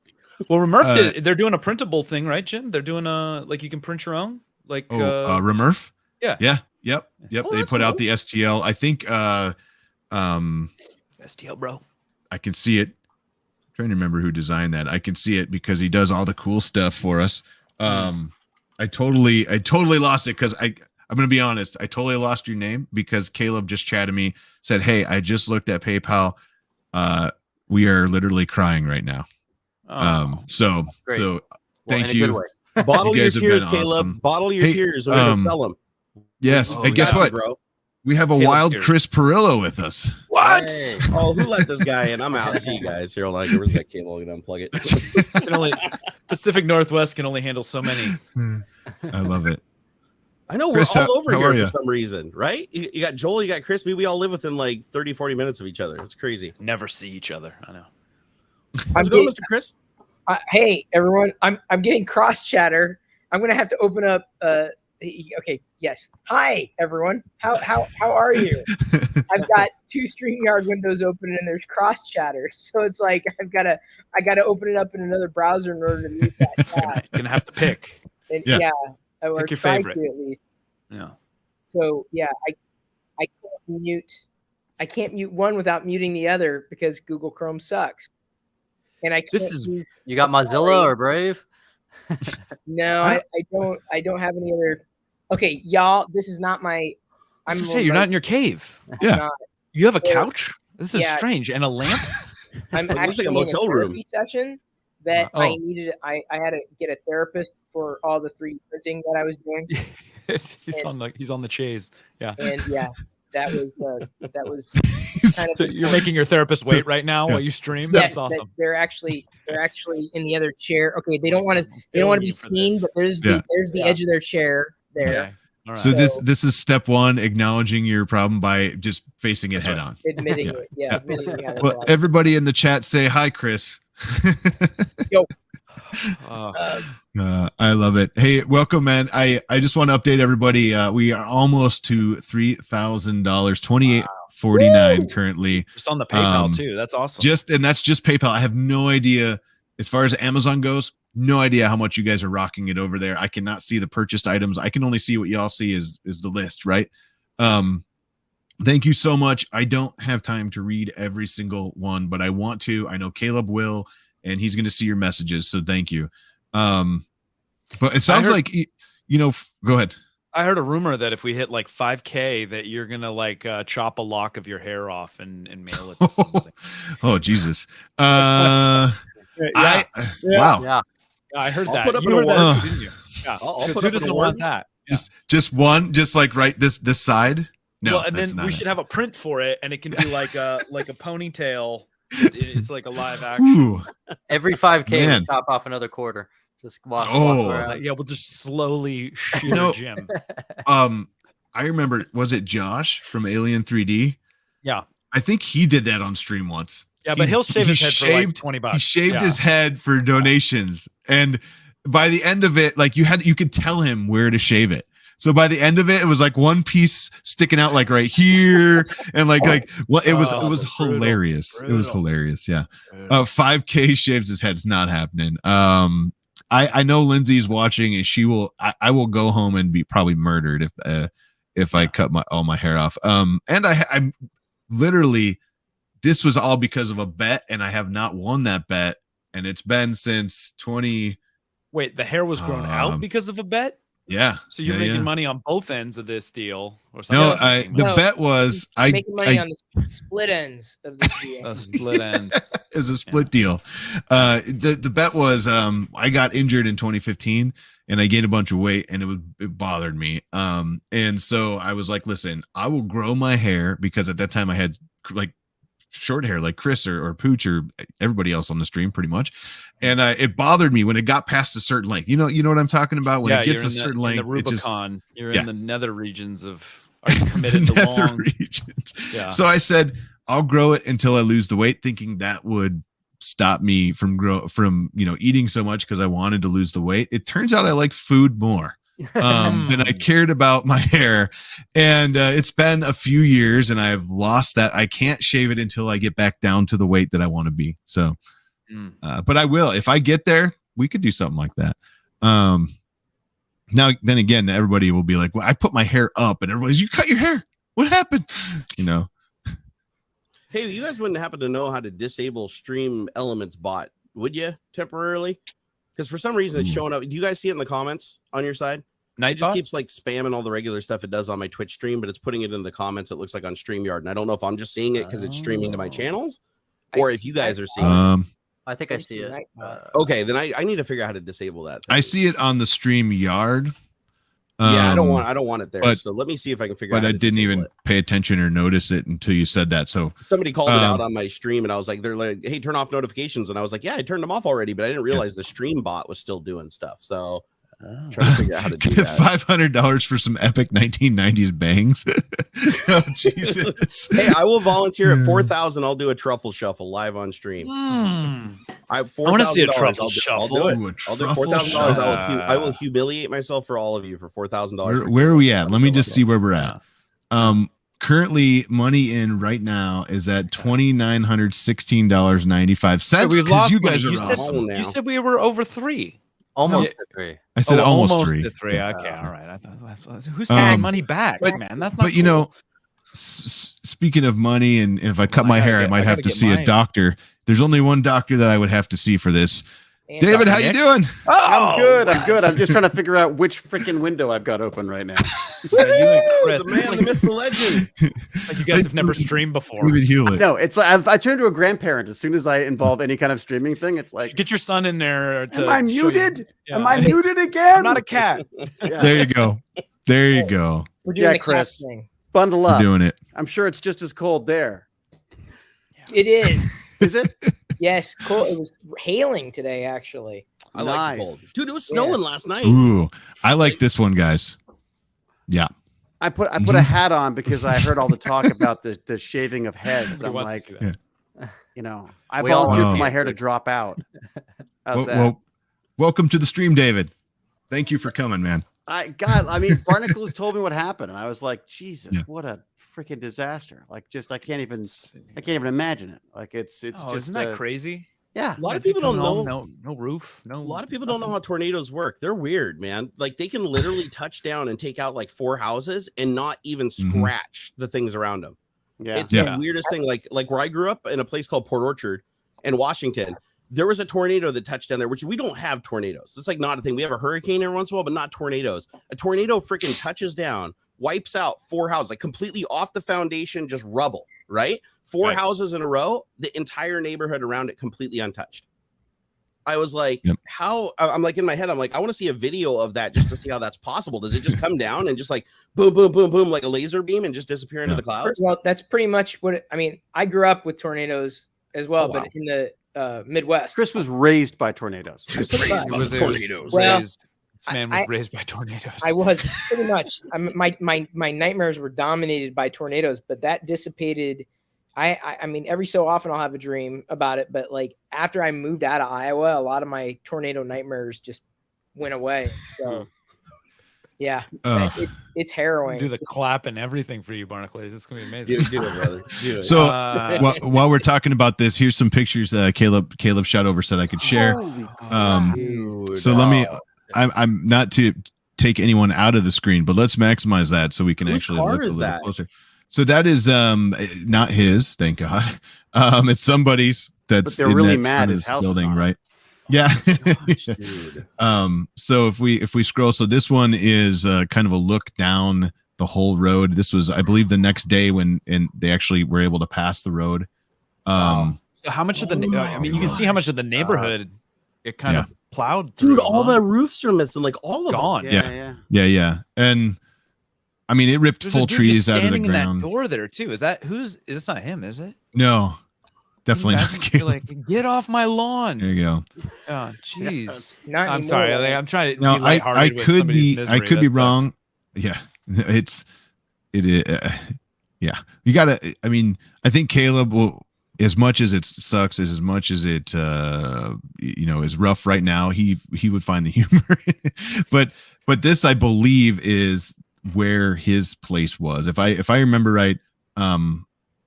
Well, Remurf they're doing a printable thing, right, Jim? They're doing like you can print your own. Like Remurf? Yeah. Yep. Oh, they put out the STL. I think STL, bro. I can see it. Trying to remember who designed that. I can see it because he does all the cool stuff for us. I totally lost it because I'm gonna be honest. I totally lost your name because Caleb just chatted me, said, "Hey, I just looked at PayPal. We are literally crying right now." So thank you. Bottle your tears, Caleb. Awesome. Bottle your tears. We're gonna sell them. Yes, and guess what, bro? We have a wild Chris Perillo with us. What? Hey. Oh, who let this guy in? I'm out. See you guys. Here, like, where's that cable? I'm gonna unplug it. Pacific Northwest can only handle so many. I love it. I know Chris, we're all over here for some reason, right? You got Joel, you got Crispy. We all live within like 30, 40 minutes of each other. It's crazy. Never see each other. I know. How's it going, Mr. Chris? Hey, everyone. I'm getting cross chatter. I'm gonna have to open up. Okay. Yes. Hi, everyone. How are you? I've got 2 StreamYard windows open and there's cross chatter, so it's like I gotta open it up in another browser in order to mute that chat. You're gonna have to pick. And, or pick your try favorite. to at least. Yeah. So I can't mute one without muting the other because Google Chrome sucks. And I can't use. You got Mozilla or Brave? No, I don't have any other. Okay, y'all, this is not my. I'm say you're not in your cave. Yeah, you have a couch. This is strange, and a lamp. I'm actually like a motel room session that I needed. I had to get a therapist for all the 3D printing that I was doing. He's on the chase. Yeah, and that was kind of So you're making your therapist wait right now while you stream. yes, That's awesome. they're actually in the other chair. Okay, they don't want to be seen, but there's the edge of their chair there. Okay. All right. So this is step one, acknowledging your problem by just facing it head on. Admitting it. Yeah, admitting you have a Well, problem. everybody in the chat say hi, Chris. Yo. I love it. Hey, welcome, man. I just want to update everybody. We are almost to $3,000, $28.49 currently. Just on the PayPal too. That's awesome. That's just PayPal. I have no idea as far as Amazon goes. No idea how much you guys are rocking it over there. I cannot see the purchased items. I can only see what y'all see is the list, right? Thank you so much. I don't have time to read every single one, but I want to. I know Caleb will, and he's going to see your messages. So thank you. But it sounds like, go ahead. I heard a rumor that if we hit like 5K, that you're gonna like chop a lock of your hair off and mail it to somebody. Oh Jesus! Yeah. Wow. Yeah. I heard that. Put up You an heard that award. too, didn't you? Yeah. I'll Because put who up an doesn't award. want that? Just one, just like right this side. No, Well, and that's then not we it. should have a print for it, and it can be like a ponytail. It's like a live action. Ooh, Every 5K, Man. we chop off another quarter. Just walk Oh. around. Yeah, we'll just slowly shear know- Jim. I remember. Was it Josh from Alien 3D? Yeah. I think he did that on stream once. Yeah, but he'll shave his head for like shaved- $20. He shaved Yeah. his head for donations, and by the end of it, like you could tell him where to shave it. So by the end of it, it was like one piece sticking out like right here, and like it was brutal, hilarious. It was brutal. hilarious. Yeah. 5K shaves his head is not happening. I know Lindsay's watching, and I will go home and be probably murdered if I cut all my hair off. And I'm literally, this was all because of a bet, and I have not won that bet, and it's been since 20. Wait, the hair was grown out because of a bet? Yeah. So you're Yeah, making yeah. money on both ends of this deal, or No, something? the bet was making money on the split ends of this deal. Split ends. is a split deal. The bet was I got injured in 2015 and I gained a bunch of weight, and it bothered me. And so I was like, listen, I will grow my hair, because at that time I had like short hair like Chris or Pooch or everybody else on the stream pretty much. And it bothered me when it got past a certain length. You know what I'm talking about? When it gets a certain length, the it just Rubicon. You're in the nether regions of. Are you committed to nether long? regions. Yeah. So I said I'll grow it until I lose the weight, thinking that would stop me from eating so much, because I wanted to lose the weight. It turns out I like food more than I cared about my hair, and it's been a few years, and I've lost that. I can't shave it until I get back down to the weight that I want to be. So, but I will. If I get there, we could do something like that. Now, then again, everybody will be like, well, I put my hair up, and everybody's, you cut your hair. What happened? Hey, you guys wouldn't happen to know how to disable Stream Elements bot, would you, temporarily? Because for some reason it's showing up. Do you guys see it in the comments on your side? It just keeps like spamming all the regular stuff it does on my Twitch stream, but it's putting it in the comments. It looks like on StreamYard, and I don't know if I'm just seeing it because it's streaming to my channels, or if you guys are seeing it. I think I see it. Okay, then I need to figure out how to disable that. I see it on the StreamYard. Yeah, I don't want it there. but- So let me see if I can figure out. But how I to didn't disable even it. pay attention or notice it until you said that. So Somebody called it out on my stream, and I was like, "They're like, hey, turn off notifications," and I was like, "Yeah, I turned them off already," but I didn't realize the stream bot was still doing stuff. So trying to figure out how to do that. $500 for some epic 1990s bangs. Oh Jesus! Hey, I will volunteer at 4,000. I'll do a truffle shuffle live on stream. I want to see a $4,000. truffle I'll shuffle. do it. Ooh, a I'll do truffle $4,000. shuffle. I will humiliate myself for all of you for $4,000. Where are we at? Let me just see where we're at. Currently, money in right now is at $2,916.95. We've lost You money. guys are awesome. You said we were over 3. Almost at 3. I said almost 3. To 3. Okay, all right. I thought, who's taking money back, man? That's not. But cool. Speaking of money, and if I cut my hair, I might have to see a doctor. There's only one doctor that I would have to see for this. And David, how Nick. you doing? I'm good. I'm just trying to figure out which freaking window I've got open right now. You and Chris, The man, the myth, the legend. like you guys have never streamed before. David Hewlett. No, it's like I turn to a grandparent as soon as I involve any kind of streaming thing. It's like, Get your son in there. To am I show you- muted? Yeah. Am I muted again? I'm not a cat. Yeah. There you go. There you go. We're doing Yeah, the Chris. cat thing. bundle We're up. doing it. I'm sure it's just as cold there. It is. Is it? Yes, cold. It was hailing today, actually. I like Nice. the cold. Dude, it was snowing last night. Ooh, I like this one, guys. Yeah. I put a hat on because I heard all the talk about the shaving of heads. I'm like, you know, I We all volunteered want for to my see hair to drop out. How's that? Well, welcome to the stream, David. Thank you for coming, man. I mean, Barnacles told me what happened, and I was like, Jesus, what a freaking disaster! Like, just I can't even imagine it. Like, it's just isn't that crazy? Yeah, A lot of people don't know. No roof. No. A lot of people don't know how tornadoes work. They're weird, man. Like they can literally touch down and take out like 4 houses and not even scratch the things around them. yeah. It's the weirdest thing. Like where I grew up in a place called Port Orchard in Washington, there was a tornado that touched down there, which we don't have tornadoes. It's like not a thing. We have a hurricane every once in a while, but not tornadoes. A tornado freaking touches down, wipes out 4 houses, like completely off the foundation, just rubble, right? 4 houses in a row, the entire neighborhood around it completely untouched. I was like, how? I'm like in my head, I'm like, I want to see a video of that just to see how that's possible. Does it just come down and just like boom, boom, boom, boom, like a laser beam and just disappear into the clouds? Well, that's pretty much what I mean. I grew up with tornadoes as well, but in the Midwest. Chris was raised by tornadoes. Tornadoes. Well, This man was raised by tornadoes. I was pretty much. My nightmares were dominated by tornadoes, but that dissipated. I mean, every so often I'll have a dream about it, but like after I moved out of Iowa, a lot of my tornado nightmares just went away. So yeah, it's harrowing. Do the clap and everything for you, Barnacles. It's gonna be amazing. Do it, brother. Do it. So while we're talking about this, here's some pictures Caleb shot over said I could share. So let me. I'm not to take anyone out of the screen, but let's maximize that so we can actually look a little closer. So that is not his, thank God. It's somebody's that's but they're really mad his house building, is on right? Yeah. Gosh, so if we scroll, so this one is kind of a look down the whole road. This was, I believe, the next day when they actually were able to pass the road. So how much of the I mean, you can see how much of the neighborhood it kind of plowed through. dude, all the roofs are missing, like all of gone. them. Yeah. And I mean, it ripped There's full a dude trees just out of the standing in ground. that door there too. Is that it's not him, is it? No, definitely not. You're like, get off my lawn. There you go. Oh, jeez. Not I'm anymore. sorry. Like, I'm trying to No, be lighthearted I with could somebody's be misery. I could be That sucks. wrong. Yeah, yeah. You gotta. I mean, I think Caleb will. As much as it sucks, as much as it is rough right now, he would find the humor. but this, I believe, is where his place was. If I remember right,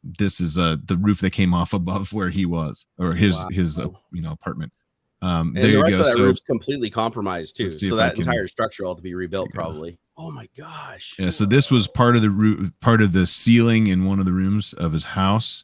this is the roof that came off above where he was, or his apartment. And there the you rest go. of that So roof's completely compromised too. let's see So if I that can- entire structure ought to be rebuilt probably. Oh my gosh. yeah, so this was part of the roof, part of the ceiling in one of the rooms of his house.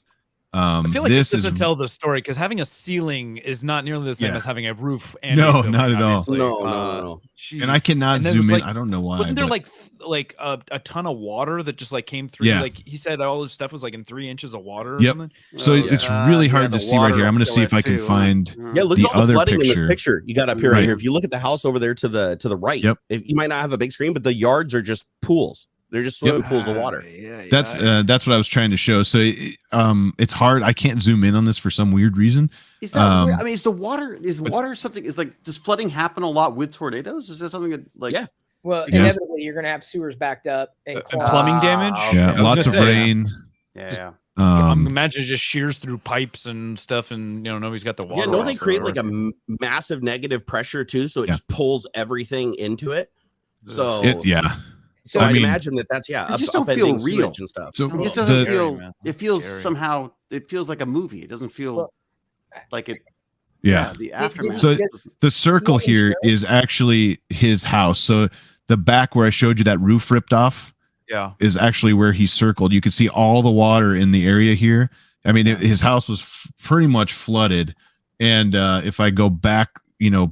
I feel like this is doesn't tell the story because having a ceiling is not nearly the same as having a roof. And No, a ceiling, not at all. obviously. No. and I cannot And then zoom in. there's, I don't know why. Wasn't there but- like a ton of water that just like came through? Yeah. Like he said, all this stuff was like in 3 inches of water. Or Yep. something? So it's really hard to see right here. I'm going to see if I can find. Yeah, look the at all the other flooding in picture. this picture you got up here. Right Right. here. If you look at the house over there to the right, you might not have a big screen, but the yards are just pools. They're just swimming pools of water. That's what I was trying to show. So it's hard. I can't zoom in on this for some weird reason. Is that weird? I mean, is water something? Is like, does flooding happen a lot with tornadoes? Is that something that like? Yeah. Well, Yeah. inevitably you're gonna have sewers backed up and plumbing damage. Yeah, I was lots of gonna say, rain. Yeah. Imagine it just shears through pipes and stuff, and nobody's got the water. Yeah, no, off they or create like whatever. a massive negative pressure too, so it just pulls everything into it. So So I I mean- imagine that's It just don't feel upending real. sewage and stuff. So It just doesn't the- feel. man. It feels Scary. somehow. It feels like a movie. It doesn't feel like it. yeah. The aftermath. So doesn't- the circle here is actually his house. So the back where I showed you that roof ripped off Yeah. is actually where he circled. You can see all the water in the area here. I mean, his house was pretty much flooded. And if I go back,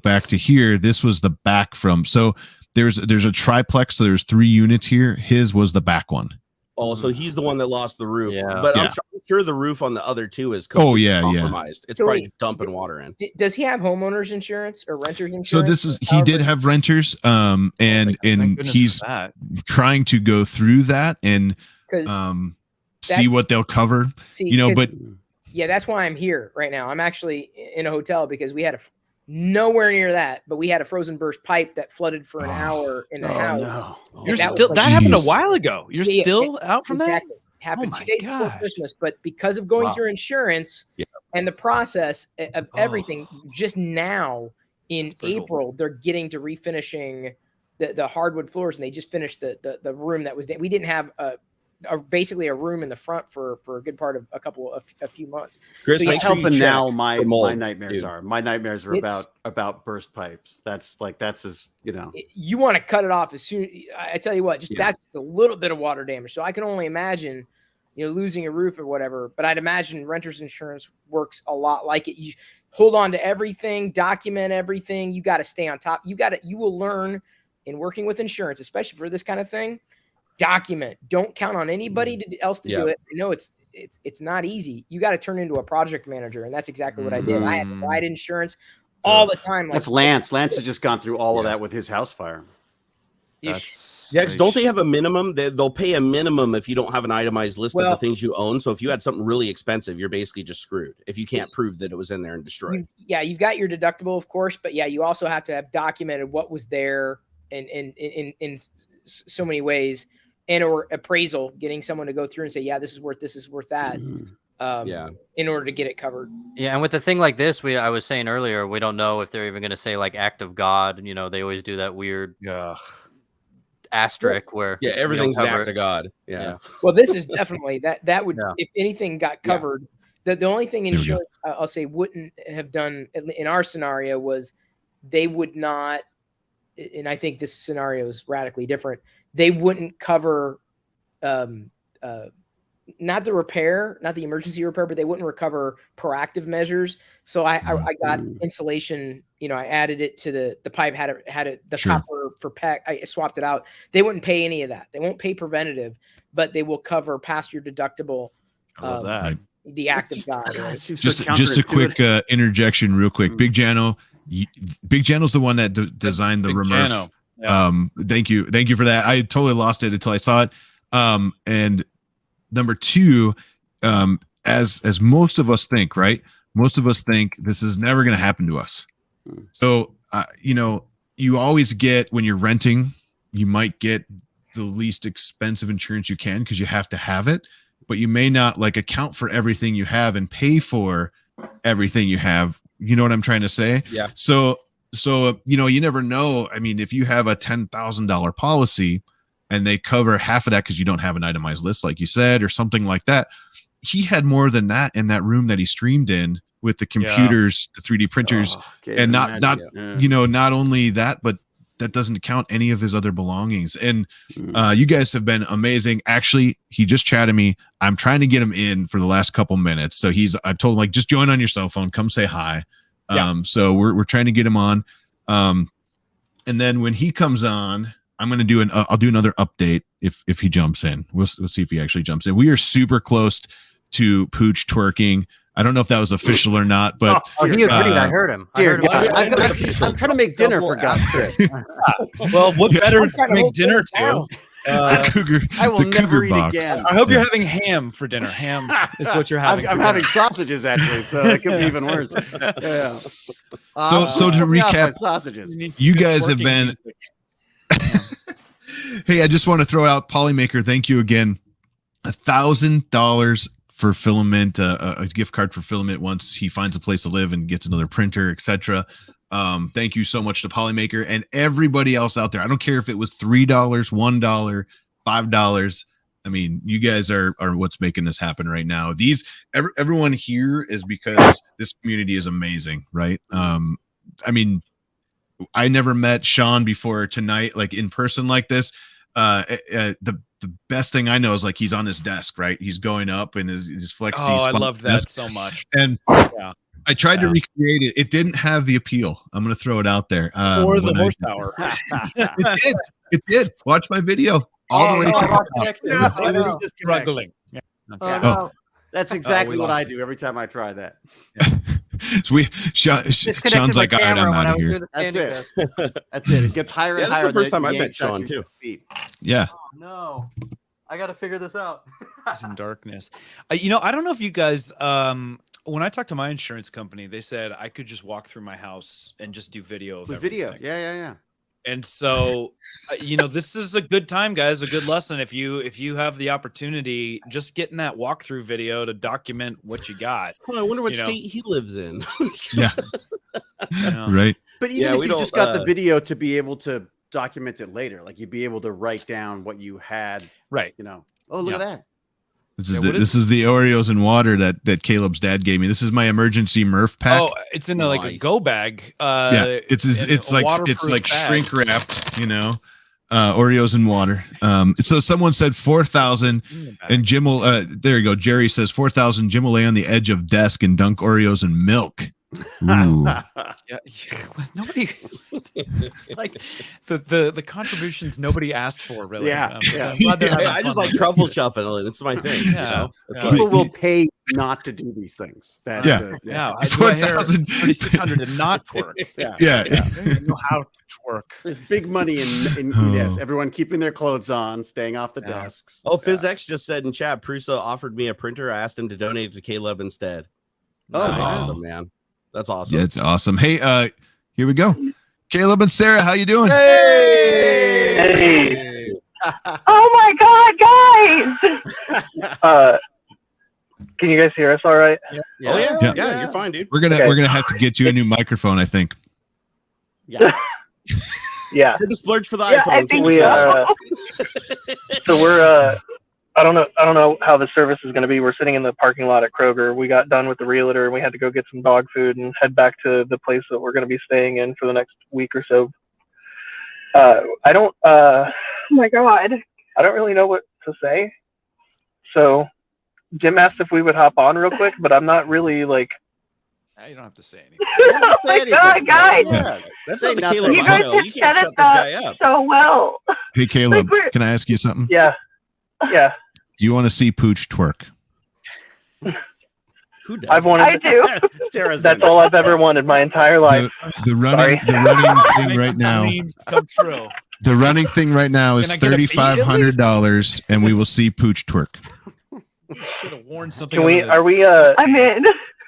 back to here, this was the back from. So there's a triplex. So there's 3 units here. His was the back one. Oh, so he's the one that lost the roof. Yeah. But Yeah. I'm sure the roof on the other two is Oh, yeah, compromised. It's So probably wait, dumping water in. does he have homeowners insurance or renters insurance? So this was he did have renters, and Thank goodness he's for that. trying to go through that, and because see what they'll cover. But yeah, that's why I'm here right now. I'm actually in a hotel because we had nowhere near that, but we had a frozen burst pipe that flooded for an hour in the house. No. You're that still was that like- happened a Jeez. while ago. You're still out from Exactly. Happened my 2 days before gosh. Christmas, but because of going Wow. through insurance and the process of everything, just now in brutal. April, they're getting to refinishing the hardwood floors, and they just finished the room that was we didn't have basically a room in the front for a good part of a few months. Chris, So make It's sure you helping check now. My for mold, nightmares dude. are. My nightmares are It's- about burst pipes. That's as You want to cut it off as soon. I tell you what, just Yeah. that's a little bit of water damage. So I can only imagine, losing a roof or whatever. But I'd imagine renter's insurance works a lot like it. You hold on to everything, document everything. You got to stay on top. You will learn in working with insurance, especially for this kind of thing. Document. Don't count on anybody else to do it. I know it's not easy. You got to turn into a project manager, and that's exactly what I did. I had to write insurance all the time. that's Lance. Lance has just gone through all of that with his house fire. That's because don't they have a minimum? They'll pay a minimum if you don't have an itemized list of the things you own. So if you had something really expensive, you're basically just screwed if you can't prove that it was in there and destroyed. You've got your deductible, of course, but you also have to have documented what was there in so many ways, and or appraisal, getting someone to go through and say, yeah, this is worth that. In order to get it covered. Yeah, and with a thing like this, I was saying earlier, we don't know if they're even going to say like act of God. They always do that weird asterisk where everything's an cover act of God. Yeah. Well, this is definitely that would, if anything got Yeah. covered, the only thing There we go. insurance I'll say wouldn't have done in our scenario was they would not, and I think this scenario is radically different. They wouldn't cover not the repair, not the emergency repair, but they wouldn't recover proactive measures. So I got insulation, I added it to the pipe, had it the Sure. copper for PEC. I swapped it out. They wouldn't pay any of that. They won't pay preventative, but they will cover past your deductible. I love that. Right. The act of God. God, Right? it seems so Just a quick interjection real quick. Big Jano, Big Jano's the one that designed the Big RMRRF. Jano. Yeah. Thank you for that. I totally lost it until I saw it. And number two, as most of us think, right? Most of us think this is never going to happen to us. So, you always get, when you're renting, you might get the least expensive insurance you can because you have to have it, but you may not account for everything you have and pay for everything you have. You know what I'm trying to say? Yeah. So, you never know. I mean, if you have a $10,000 policy and they cover half of that because you don't have an itemized list, like you said, or something like that, he had more than that in that room that he streamed in with the computers, the 3D printers, and not only that, but that doesn't count any of his other belongings. And you guys have been amazing. Actually, he just chatted me. I'm trying to get him in for the last couple minutes. So I told him just join on your cell phone, come say hi. So we're trying to get him on. And then when he comes on, I'm going to do I'll do another update if he jumps in. We'll see if he actually jumps in. We are super close to Pooch twerking. I don't know if that was official or not, but he agreed. I heard him. Dear God, I'm trying to make dinner for God's sake. Well, what better I'm to trying to make hold dinner things down. to? the cougar, I will the never cougar eat box. again. I hope you're having ham for dinner. Ham is what you're having. I'm for having dinner. sausages actually, so it could be even worse. Yeah. So to recap, sausages. You guys have been. Hey, I just want to throw out Polymaker. Thank you again. $1,000 for filament, a gift card for filament once he finds a place to live and gets another printer, etc. Thank you so much to Polymaker and everybody else out there. I don't care if it was $3, $1, $5. I mean, you guys are what's making this happen right now. Everyone here is because this community is amazing, right? I mean, I never met Sean before tonight, in person like this. The best thing I know is he's on his desk, right? He's going up and his flexi. Oh, I loved that so much. And I tried to recreate it. It didn't have the appeal. I'm going to throw it out there. Or the horsepower. It did. Watch my video all the way to It was just Struggling. Yeah. Okay. no. That's exactly we what lost I do every time I try that. So Sean's like, all right, I'm out of here. That's it. That's it. It gets higher and Yeah, higher. that's the first that time I you met ain't touching Sean, too. your feet. Yeah. No. I got to figure this out. He's in darkness. I don't know if you guys, when I talked to my insurance company, they said I could just walk through my house and just do video of With video. everything. Yeah. And so, this is a good time, guys, a good lesson. If you have the opportunity, just getting that walkthrough video to document what you got. Oh, I wonder what state he lives in. Yeah. Right. But even if you just got the video to be able to document it later, like you'd be able to write down what you had. Right. Oh, look at that. This is the Oreos and water that Caleb's dad gave me. This is my emergency Murph pack. Oh, it's in like a go bag. Yeah, it's like shrink wrapped, Oreos and water. So someone said 4,000, and Jim will. There you go. Jerry says 4,000. Jim will lay on the edge of desk and dunk Oreos in milk. Ooh. Yeah, nobody like the contributions nobody asked for, really. Yeah, I'm glad they're having I just fun. like truffle shuffling. It's my thing. Yeah, People will pay not to do these things. That's I do I hear 3,600 to not twerk. Yeah. I don't know how to twerk. There's big money in yes, everyone keeping their clothes on, staying off the desks. Oh, PhysX just said in chat, Prusa offered me a printer. I asked him to donate it to Caleb instead. Oh, That's wow. awesome, man. That's awesome. Yeah, it's awesome. Hey, here we go. Caleb and Sarah, how you doing? Hey. Oh my God, guys! Can you guys hear us all right? Oh yeah, you're fine, dude. We're gonna have to get you a new microphone, I think. Yeah. Yeah. We're to splurge for the Yeah, iPhone. I think so we're I don't know how the service is going to be. We're sitting in the parking lot at Kroger. We got done with the realtor and we had to go get some dog food and head back to the place that we're going to be staying in for the next week or so. Oh my God. I don't really know what to say. So Jim asked if we would hop on real quick, but I'm not really like. Now you don't have to say anything. Oh my God, guys! Yeah. That's Say not the nothing. Caleb You guys show. You just can't set shut it this guy up. so well. Hey, Caleb, can I ask you something? Yeah. Yeah. Do you want to see Pooch twerk? Who does? I've wanted. I do. Sarah's That's all I've ever wanted my entire life. The running thing right now. Dreams come true. The running thing right now is Can I get a beat at least? $3,500, and we will see Pooch twerk. Should have worn something. Can we? under the- Are we? I'm in.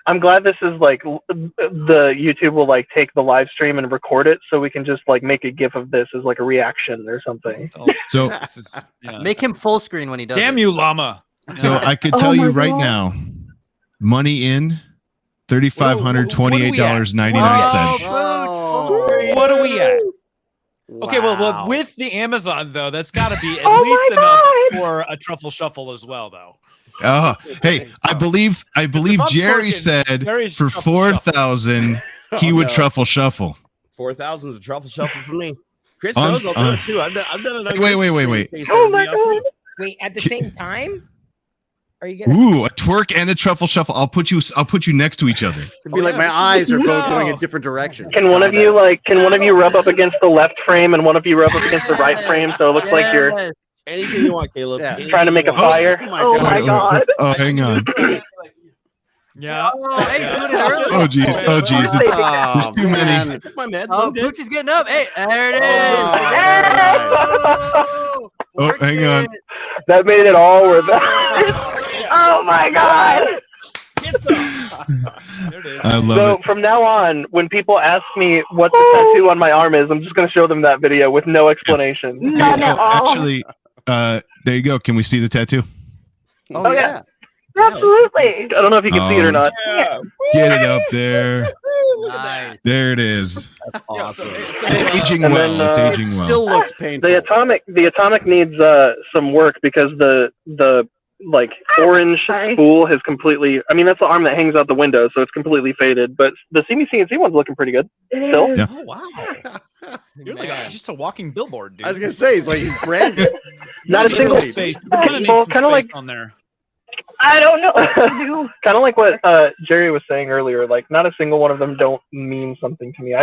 I'm glad this is like the YouTube will like take the live stream and record it, so we can just like make a GIF of this as like a reaction or something. So, This is- yeah. Make him full screen when he does. Damn it. you, llama! so I could Oh tell you my right God. now, money in $3,528.99. Oh, What are we at? Okay, well, Wow. with the Amazon though, that's got to be at Oh least my enough God. for a truffle shuffle as well, though. Hey, I believe I'm Jerry twerking, said Jerry's for truffle shuffle. 4,000 he would truffle shuffle. 4,000 is a truffle shuffle for me. Chris On- knows I'll do on- it too. I've done it. Wait. Oh my God. Wait, at the same time? Are you gonna? Ooh, a twerk and a truffle shuffle. I'll put you next to each other. It'd be like my eyes are both going in different directions. Can one of you rub up against the left frame and one of you rub up against the right frame, so it looks like you're Anything you want, Caleb. Yeah. Anything trying to make you a want. fire? Oh my God. Oh, hang on. Yeah. Oh, hey, doing it early. Oh, geez. Oh, geez. There's too many. man. My meds. Oh, I'm good. Pooch is getting up. Hey, there it is. Oh, hang on. That made it all worth it. Oh my God. There it is. I love So it. from now on, when people ask me what the tattoo on my arm is, I'm just going to show them that video with no explanation. None at all. Actually, there you go. Can we see the tattoo? Oh, yeah. Absolutely. I don't know if you can see it or not. Yeah. Get it up there. Nice. There it is. Awesome. It's aging And well. then, It's it aging well. Still looks painful. The atomic needs some work because the like orange spool has completely. I mean, that's the arm that hangs out the window, so it's completely faded. But the CMC one's looking pretty good. Still. Yeah. Oh wow. You're like just a walking billboard, dude. I was gonna say he's like he's branded. Not a You need single some space. You're gonna need Well, some kinda space like- on there. I don't know what to do. Kind of like what Jerry was saying earlier. Like, not a single one of them don't mean something to me.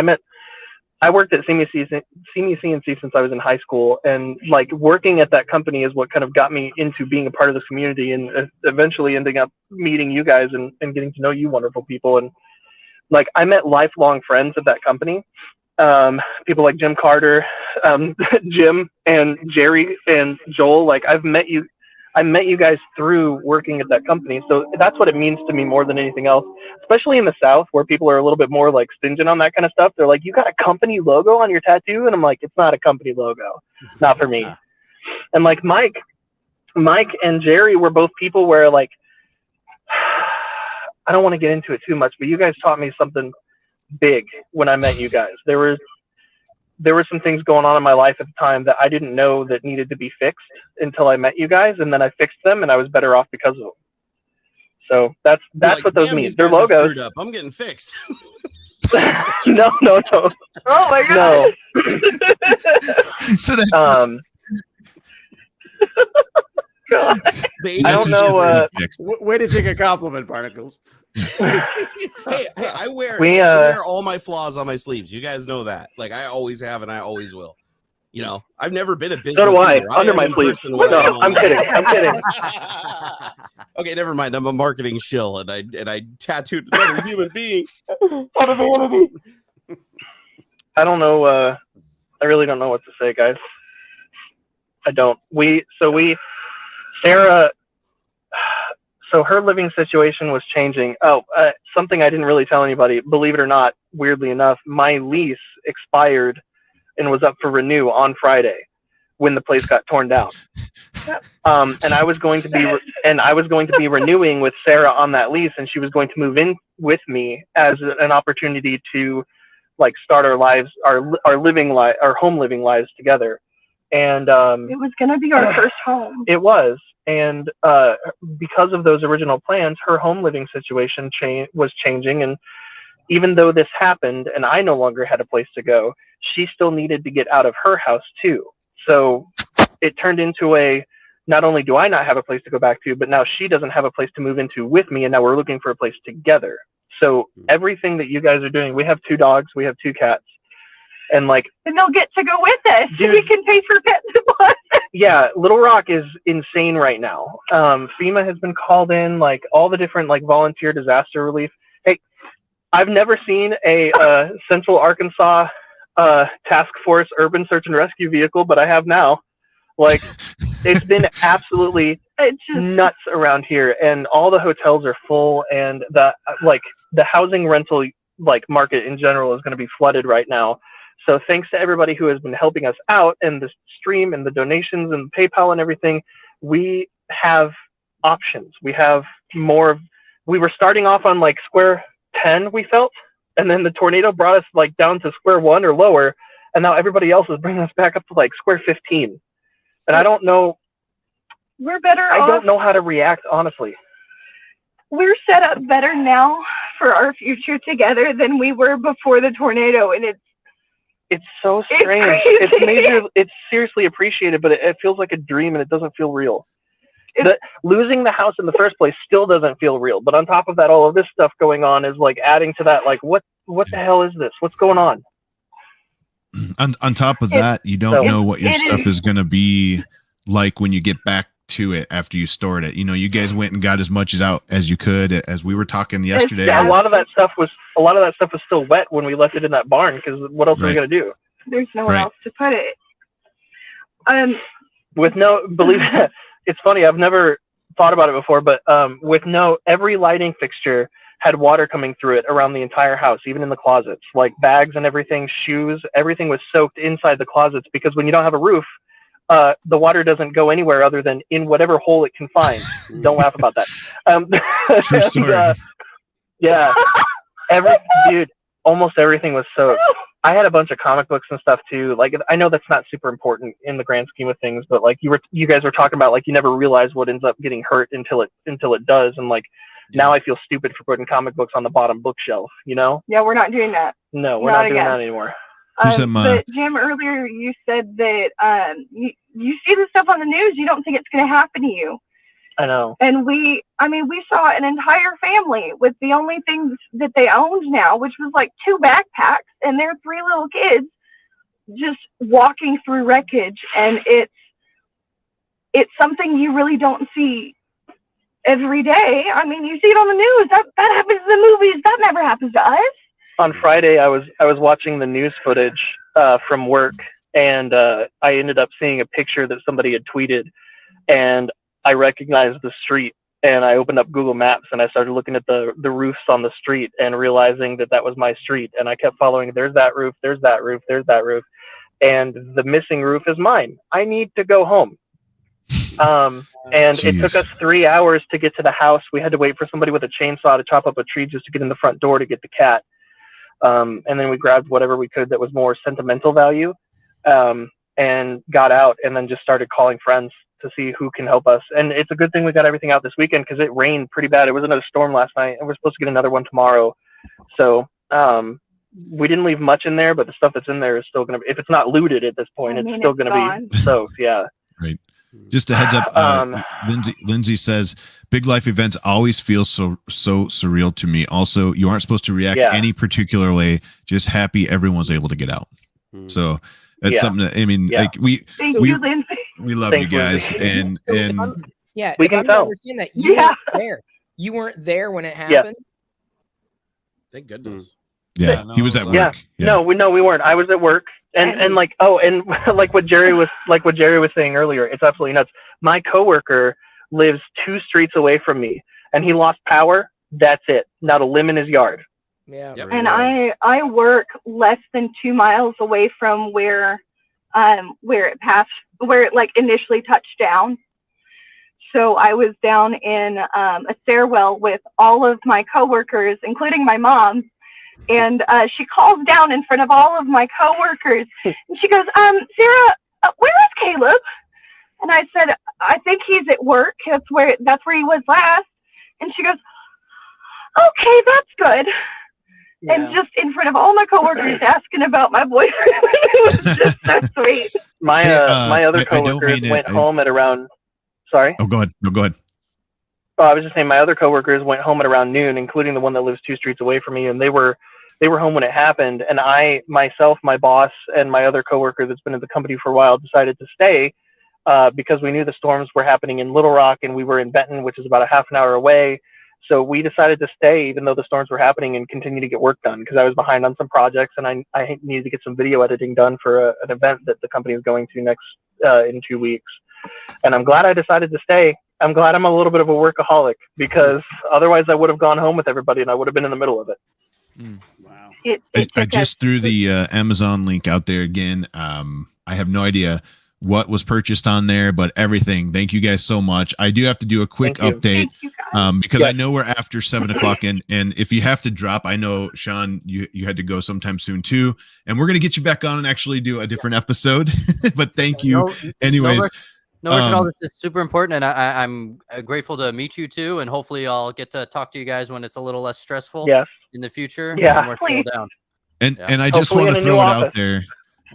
I worked at CMC since I was in high school, and like working at that company is what kind of got me into being a part of this community, and eventually ending up meeting you guys and getting to know you wonderful people. And like, I met lifelong friends at that company. People like Jim Carter, Jim and Jerry and Joel. Like, I've met you I met you guys through working at that company. So that's what it means to me more than anything else, especially in the South where people are a little bit more like stingent on that kind of stuff. They're like, you got a company logo on your tattoo? And I'm like, it's not a company logo. Not for me. And like Mike and Jerry were both people where like, I don't want to get into it too much, but you guys taught me something big when I met you guys. There were some things going on in my life at the time that I didn't know that needed to be fixed until I met you guys, and then I fixed them, and I was better off because of them. So that's like, what those mean. They're logos. Up. I'm getting fixed. No. Oh my god. No. So that. I don't know. Way to take a compliment, Barnacles. hey, I wear all my flaws on my sleeves. You guys know that. Like I always have, and I always will. You know, I've never been a business. So do I. leader. Under my sleeves. No, I'm kidding. Okay, never mind. I'm a marketing shill, and I tattooed another human being out of vanity. I don't know. I really don't know what to say, guys. I don't. Sarah. So her living situation was changing. Something I didn't really tell anybody. Believe it or not, weirdly enough, my lease expired and was up for renew on Friday when the place got torn down. And I was going to be renewing with Sarah on that lease, and she was going to move in with me as an opportunity to like start our lives, our home living lives together. And it was going to be our first home. It was. And because of those original plans, her home living situation was changing. And even though this happened and I no longer had a place to go, she still needed to get out of her house too. So it turned into not only do I not have a place to go back to, but now she doesn't have a place to move into with me. And now we're looking for a place together. So everything that you guys are doing, we have 2 dogs, we have 2 cats. And they'll get to go with us. Dude, we can pay for pet supplies. Yeah, Little Rock is insane right now. FEMA has been called in, like all the different like volunteer disaster relief. Hey, I've never seen a Central Arkansas task force urban search and rescue vehicle, but I have now. Like it's been absolutely nuts around here, and all the hotels are full, and the housing rental market in general is going to be flooded right now. So thanks to everybody who has been helping us out, and the stream and the donations and PayPal and everything, we have options. We have more. We were starting off on like square 10, we felt, and then the tornado brought us like down to square 1 or lower, and now everybody else is bringing us back up to like square 15. And I don't know. We're better off. I don't know how to react, honestly. We're set up better now for our future together than we were before the tornado, and it's so strange. It's seriously appreciated, but it feels like a dream, and it doesn't feel real. Losing the house in the first place still doesn't feel real. But on top of that, all of this stuff going on is like adding to that. Like, what the hell is this? What's going on? On top of that, you don't know what your stuff is going to be like when you get back to it after you stored it. You know, you guys went and got as much out as you could, as we were talking yesterday. Yeah, a lot of that stuff was still wet when we left it in that barn, because what else are we gonna do? There's nowhere else to put it. Believe it, it's funny, I've never thought about it before, but every lighting fixture had water coming through it around the entire house, even in the closets, like bags and everything, shoes, everything was soaked inside the closets, because when you don't have a roof, the water doesn't go anywhere other than in whatever hole it can find. Don't laugh about that. True story. Yeah. Dude, almost everything was soaked. I had a bunch of comic books and stuff too. Like, I know that's not super important in the grand scheme of things, but like you guys were talking about, like, you never realize what ends up getting hurt until it does. And like, now I feel stupid for putting comic books on the bottom bookshelf, you know? Yeah, we're not doing that. No, we're not doing that anymore. But Jim, earlier you said that you see this stuff on the news, you don't think it's going to happen to you. I know. And we saw an entire family with the only things that they owned now, which was like 2 backpacks and their 3 little kids, just walking through wreckage. And it's something you really don't see every day. I mean, you see it on the news. That happens in the movies. That never happens to us. On Friday, I was watching the news footage from work, and I ended up seeing a picture that somebody had tweeted, and I recognized the street, and I opened up Google Maps and I started looking at the roofs on the street and realizing that was my street. And I kept following, there's that roof, there's that roof, there's that roof. And the missing roof is mine. I need to go home. And Jeez. It took us 3 hours to get to the house. We had to wait for somebody with a chainsaw to chop up a tree just to get in the front door to get the cat. And then we grabbed whatever we could that was more sentimental value, and got out, and then just started calling friends to see who can help us. And it's a good thing we got everything out this weekend because it rained pretty bad. It was another storm last night, and we're supposed to get another one tomorrow. So we didn't leave much in there, but the stuff that's in there is still going to be, if it's not looted at this point, it's still going to be soaked. Yeah. Right. Just a heads up, Lindsay says, big life events always feel so surreal to me. Also, you aren't supposed to react any particular way, just happy everyone's able to get out. So that's something that, I mean, like we love you guys. And we can understand that you weren't there. You weren't there when it happened. Thank goodness. Yeah, he was at work. No, we weren't. I was at work, and like, and like what Jerry was saying earlier, it's absolutely nuts. My coworker lives 2 streets away from me, and he lost power. That's it. Not a limb in his yard. Yeah. And I work less than 2 miles away from where it like initially touched down. So I was down in a stairwell with all of my coworkers, including my mom. And she calls down in front of all of my coworkers, and she goes, Sarah, where is Caleb? And I said, I think he's at work. That's where he was last. And she goes, okay, that's good. Yeah. And just in front of all my coworkers asking about my boyfriend. It was just so sweet. My other coworkers went home at around, sorry? Oh, go ahead. No, go ahead. Oh, I was just saying my other coworkers went home at around noon, including the one that lives 2 streets away from me, and they were home when it happened. And I, myself, my boss, and my other coworker that's been at the company for a while decided to stay because we knew the storms were happening in Little Rock, and we were in Benton, which is about a half an hour away. So we decided to stay even though the storms were happening and continue to get work done because I was behind on some projects, and I needed to get some video editing done for an event that the company is going to next in 2 weeks. And I'm glad I decided to stay. I'm glad I'm a little bit of a workaholic because otherwise I would have gone home with everybody and I would have been in the middle of it. Wow. I just threw the Amazon link out there again. I have no idea what was purchased on there, but everything. Thank you guys so much. I do have to do a quick update because I know we're after 7 o'clock, and if you have to drop, I know Sean, you had to go sometime soon too, and we're gonna get you back on and actually do a different episode. But thank you, anyways. No, this is super important, and I'm grateful to meet you too, and hopefully I'll get to talk to you guys when it's a little less stressful in the future. Yeah, and I just want to throw it out there.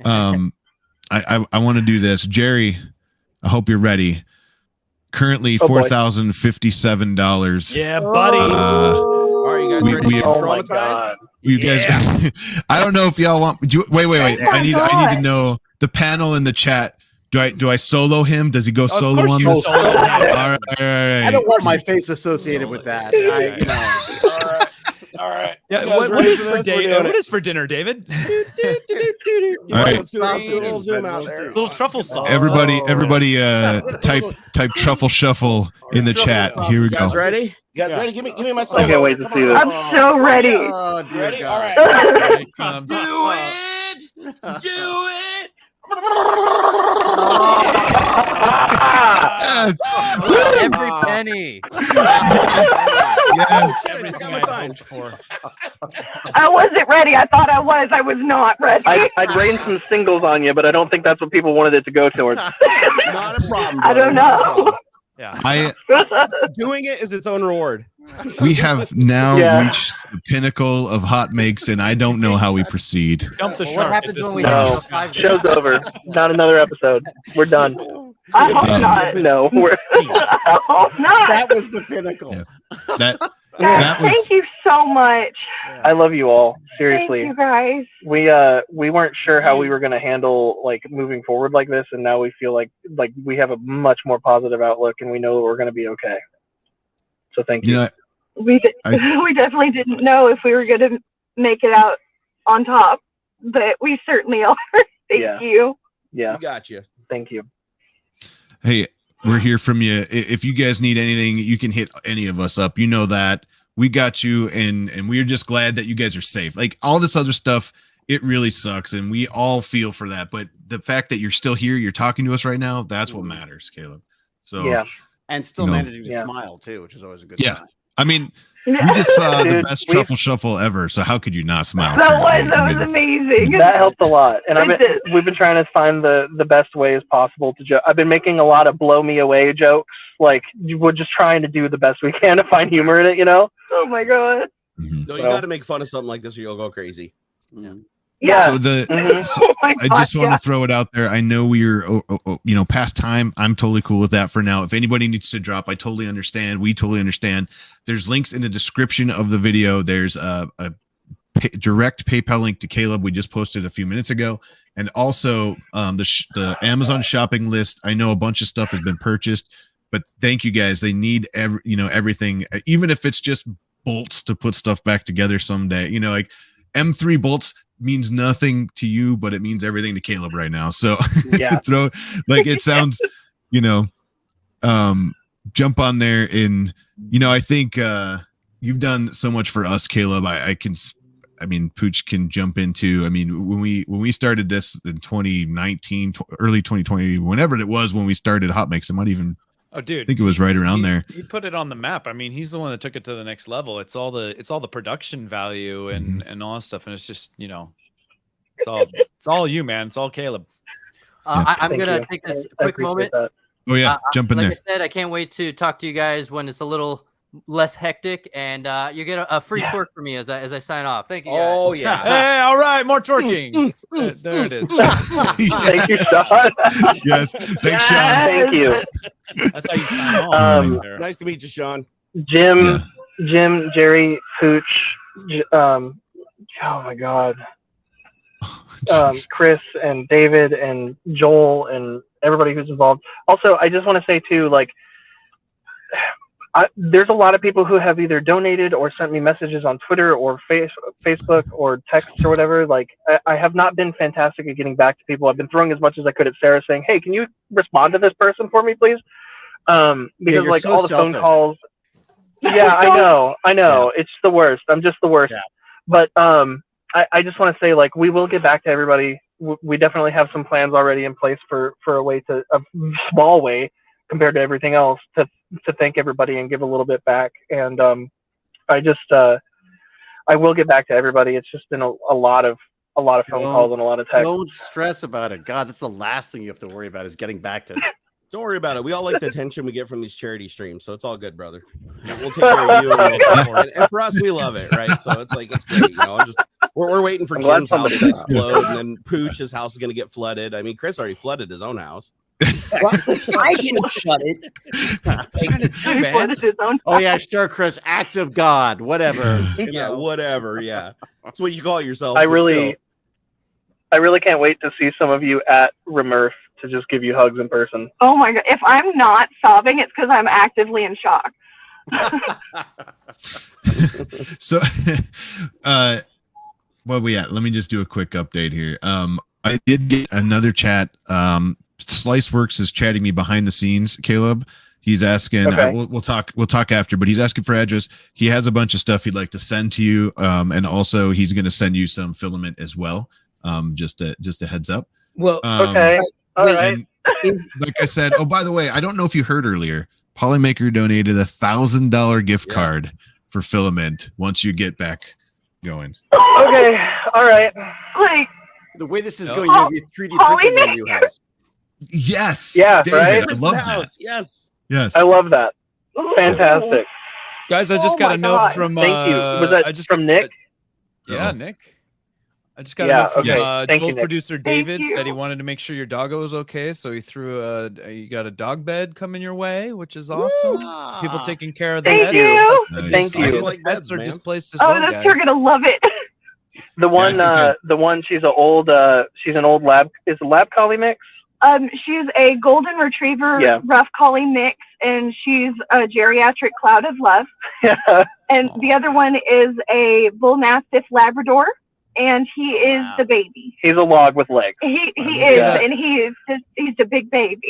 I want to do this, Jerry. I hope you're ready. Currently, $4,057. Yeah, buddy. Are you guys ready to get traumatized? You guys, I don't know if y'all want. Wait. I need to know the panel in the chat. Do I solo him? Does he go solo on this? All right. I don't want my face associated with that. All right. Yeah. What is for dinner? What is for dinner, David? All right. Let's do a little zoom out there. Little truffle sauce. Everybody, type truffle shuffle in the chat. Here we go. You guys ready? Give me my solo. I can't wait to see this. I'm so ready. Oh, dear ready? God. All right. Do it. Every penny. Yes. Everything I hoped for. I wasn't ready. I thought I was. I was not ready. I'd rain some singles on you, but I don't think that's what people wanted it to go towards. Not a problem. I don't know. Yeah. Doing it is its own reward. We have now reached the pinnacle of HotMakes, and I don't know how we proceed. Jump the shark. What happens when we No, show's over. Not another episode. We're done. I hope not. No, I hope not. That was the pinnacle. Yeah. That was. Thank you so much. I love you all. Seriously. Thank you guys. We weren't sure how we were going to handle like moving forward like this, and now we feel like we have a much more positive outlook, and we know that we're going to be okay. So thank you. We definitely didn't know if we were going to make it out on top, but we certainly are. Thank you. Yeah. We got you. Thank you. Hey, We're here from you. If you guys need anything, you can hit any of us up. You know that we got you, and we're just glad that you guys are safe. Like all this other stuff, it really sucks, and we all feel for that. But the fact that you're still here, you're talking to us right now, that's what matters, Caleb. So Yeah. And still managing to smile too, which is always a good sign. I mean, we just saw the best truffle shuffle ever. So how could you not smile? That was amazing. That helped a lot, and we've been trying to find the best ways possible to joke. I've been making a lot of blow me away jokes. Like we're just trying to do the best we can to find humor in it. You know? Oh my god. No, you got to make fun of something like this, or you'll go crazy. Yeah. So I just want to throw it out there. I know we're past time. I'm totally cool with that for now. If anybody needs to drop, I totally understand. We totally understand. There's links in the description of the video. There's a direct PayPal link to Caleb. We just posted a few minutes ago, and also the Amazon shopping list. I know a bunch of stuff has been purchased, but thank you guys. They need everything, even if it's just bolts to put stuff back together someday. Like M3 bolts means nothing to you, but it means everything to Caleb right now. So it sounds, jump on there. And, I think you've done so much for us, Caleb. Pooch can jump into, when we started this in 2019, early 2020, whenever it was, when we started HotMakes, it might even, I think it was right around there. He put it on the map. He's the one that took it to the next level. It's all the production value and all that stuff. And it's just, it's all you, man. It's all Caleb. I'm going to take this quick moment. Oh yeah. Jump in there. Like I said, I can't wait to talk to you guys when it's a little less hectic, and you get a free twerk for me as I sign off. Thank you guys. Oh yeah. Hey, all right, more twerking. There it is. Thank you, Sean. Yes, thanks, Sean. Thank you. That's how you sign off. Nice to meet you, Sean. Jim, Jerry, Pooch. Oh my God. Chris and David and Joel and everybody who's involved. Also, I just want to say too, there's a lot of people who have either donated or sent me messages on Twitter or Facebook or text or whatever. I have not been fantastic at getting back to people. I've been throwing as much as I could at Sarah, saying, "Hey, can you respond to this person for me, please?" Because so all the selfish. phone calls. Yeah, I know. Yeah. It's the worst. I'm just the worst. Yeah. But I just want to say, we will get back to everybody. We definitely have some plans already in place for a small way compared to everything else to thank everybody and give a little bit back. And I will get back to everybody. It's just been a lot of phone calls and a lot of texts. Don't stress about it. God, that's the last thing you have to worry about is getting back to. Don't worry about it. We all like the attention we get from these charity streams, so it's all good, brother. We'll take care of you, and for us, we love it, right? So it's great. We're waiting for Jim's house to explode, and then Pooch's house is going to get flooded. Chris already flooded his own house. Well, I didn't shut it. Oh yeah, sure, Chris. Act of God, whatever. Whatever. Yeah, that's what you call yourself. I really can't wait to see some of you at RMRRF to just give you hugs in person. Oh my god! If I'm not sobbing, it's because I'm actively in shock. So, where we at? Let me just do a quick update here. I did get another chat. Sliceworks is chatting me behind the scenes, Caleb. He's asking, okay. We'll talk after, but he's asking for address. He has a bunch of stuff he'd like to send to you. And also he's going to send you some filament as well. Just a heads up. Well, okay. All right. Like I said, oh, by the way, I don't know if you heard earlier, Polymaker donated $1,000 gift card for filament once you get back going. Okay. All right. The way this is going, you're going to be 3D printing your new house. Yes. Yeah, David, right? I love that. Yes. I love that. Fantastic. Guys, I just got a note from thank you. Was that from Nick? Yeah, Nick. I just got a note from Joel's you, producer David that he wanted to make sure your doggo was okay, so he threw you got a dog bed coming your way, which is awesome. People taking care of the Thank pets. you. Nice. Thank you. Like Pets are displaced as Oh, well, those guys. two are gonna love it. The one she's an old lab is a lab collie mix. She's a golden retriever rough collie mix, and she's a geriatric cloud of love. And the other one is a bull mastiff Labrador, and he is the baby. He's a log with legs. He is, and he's a big baby.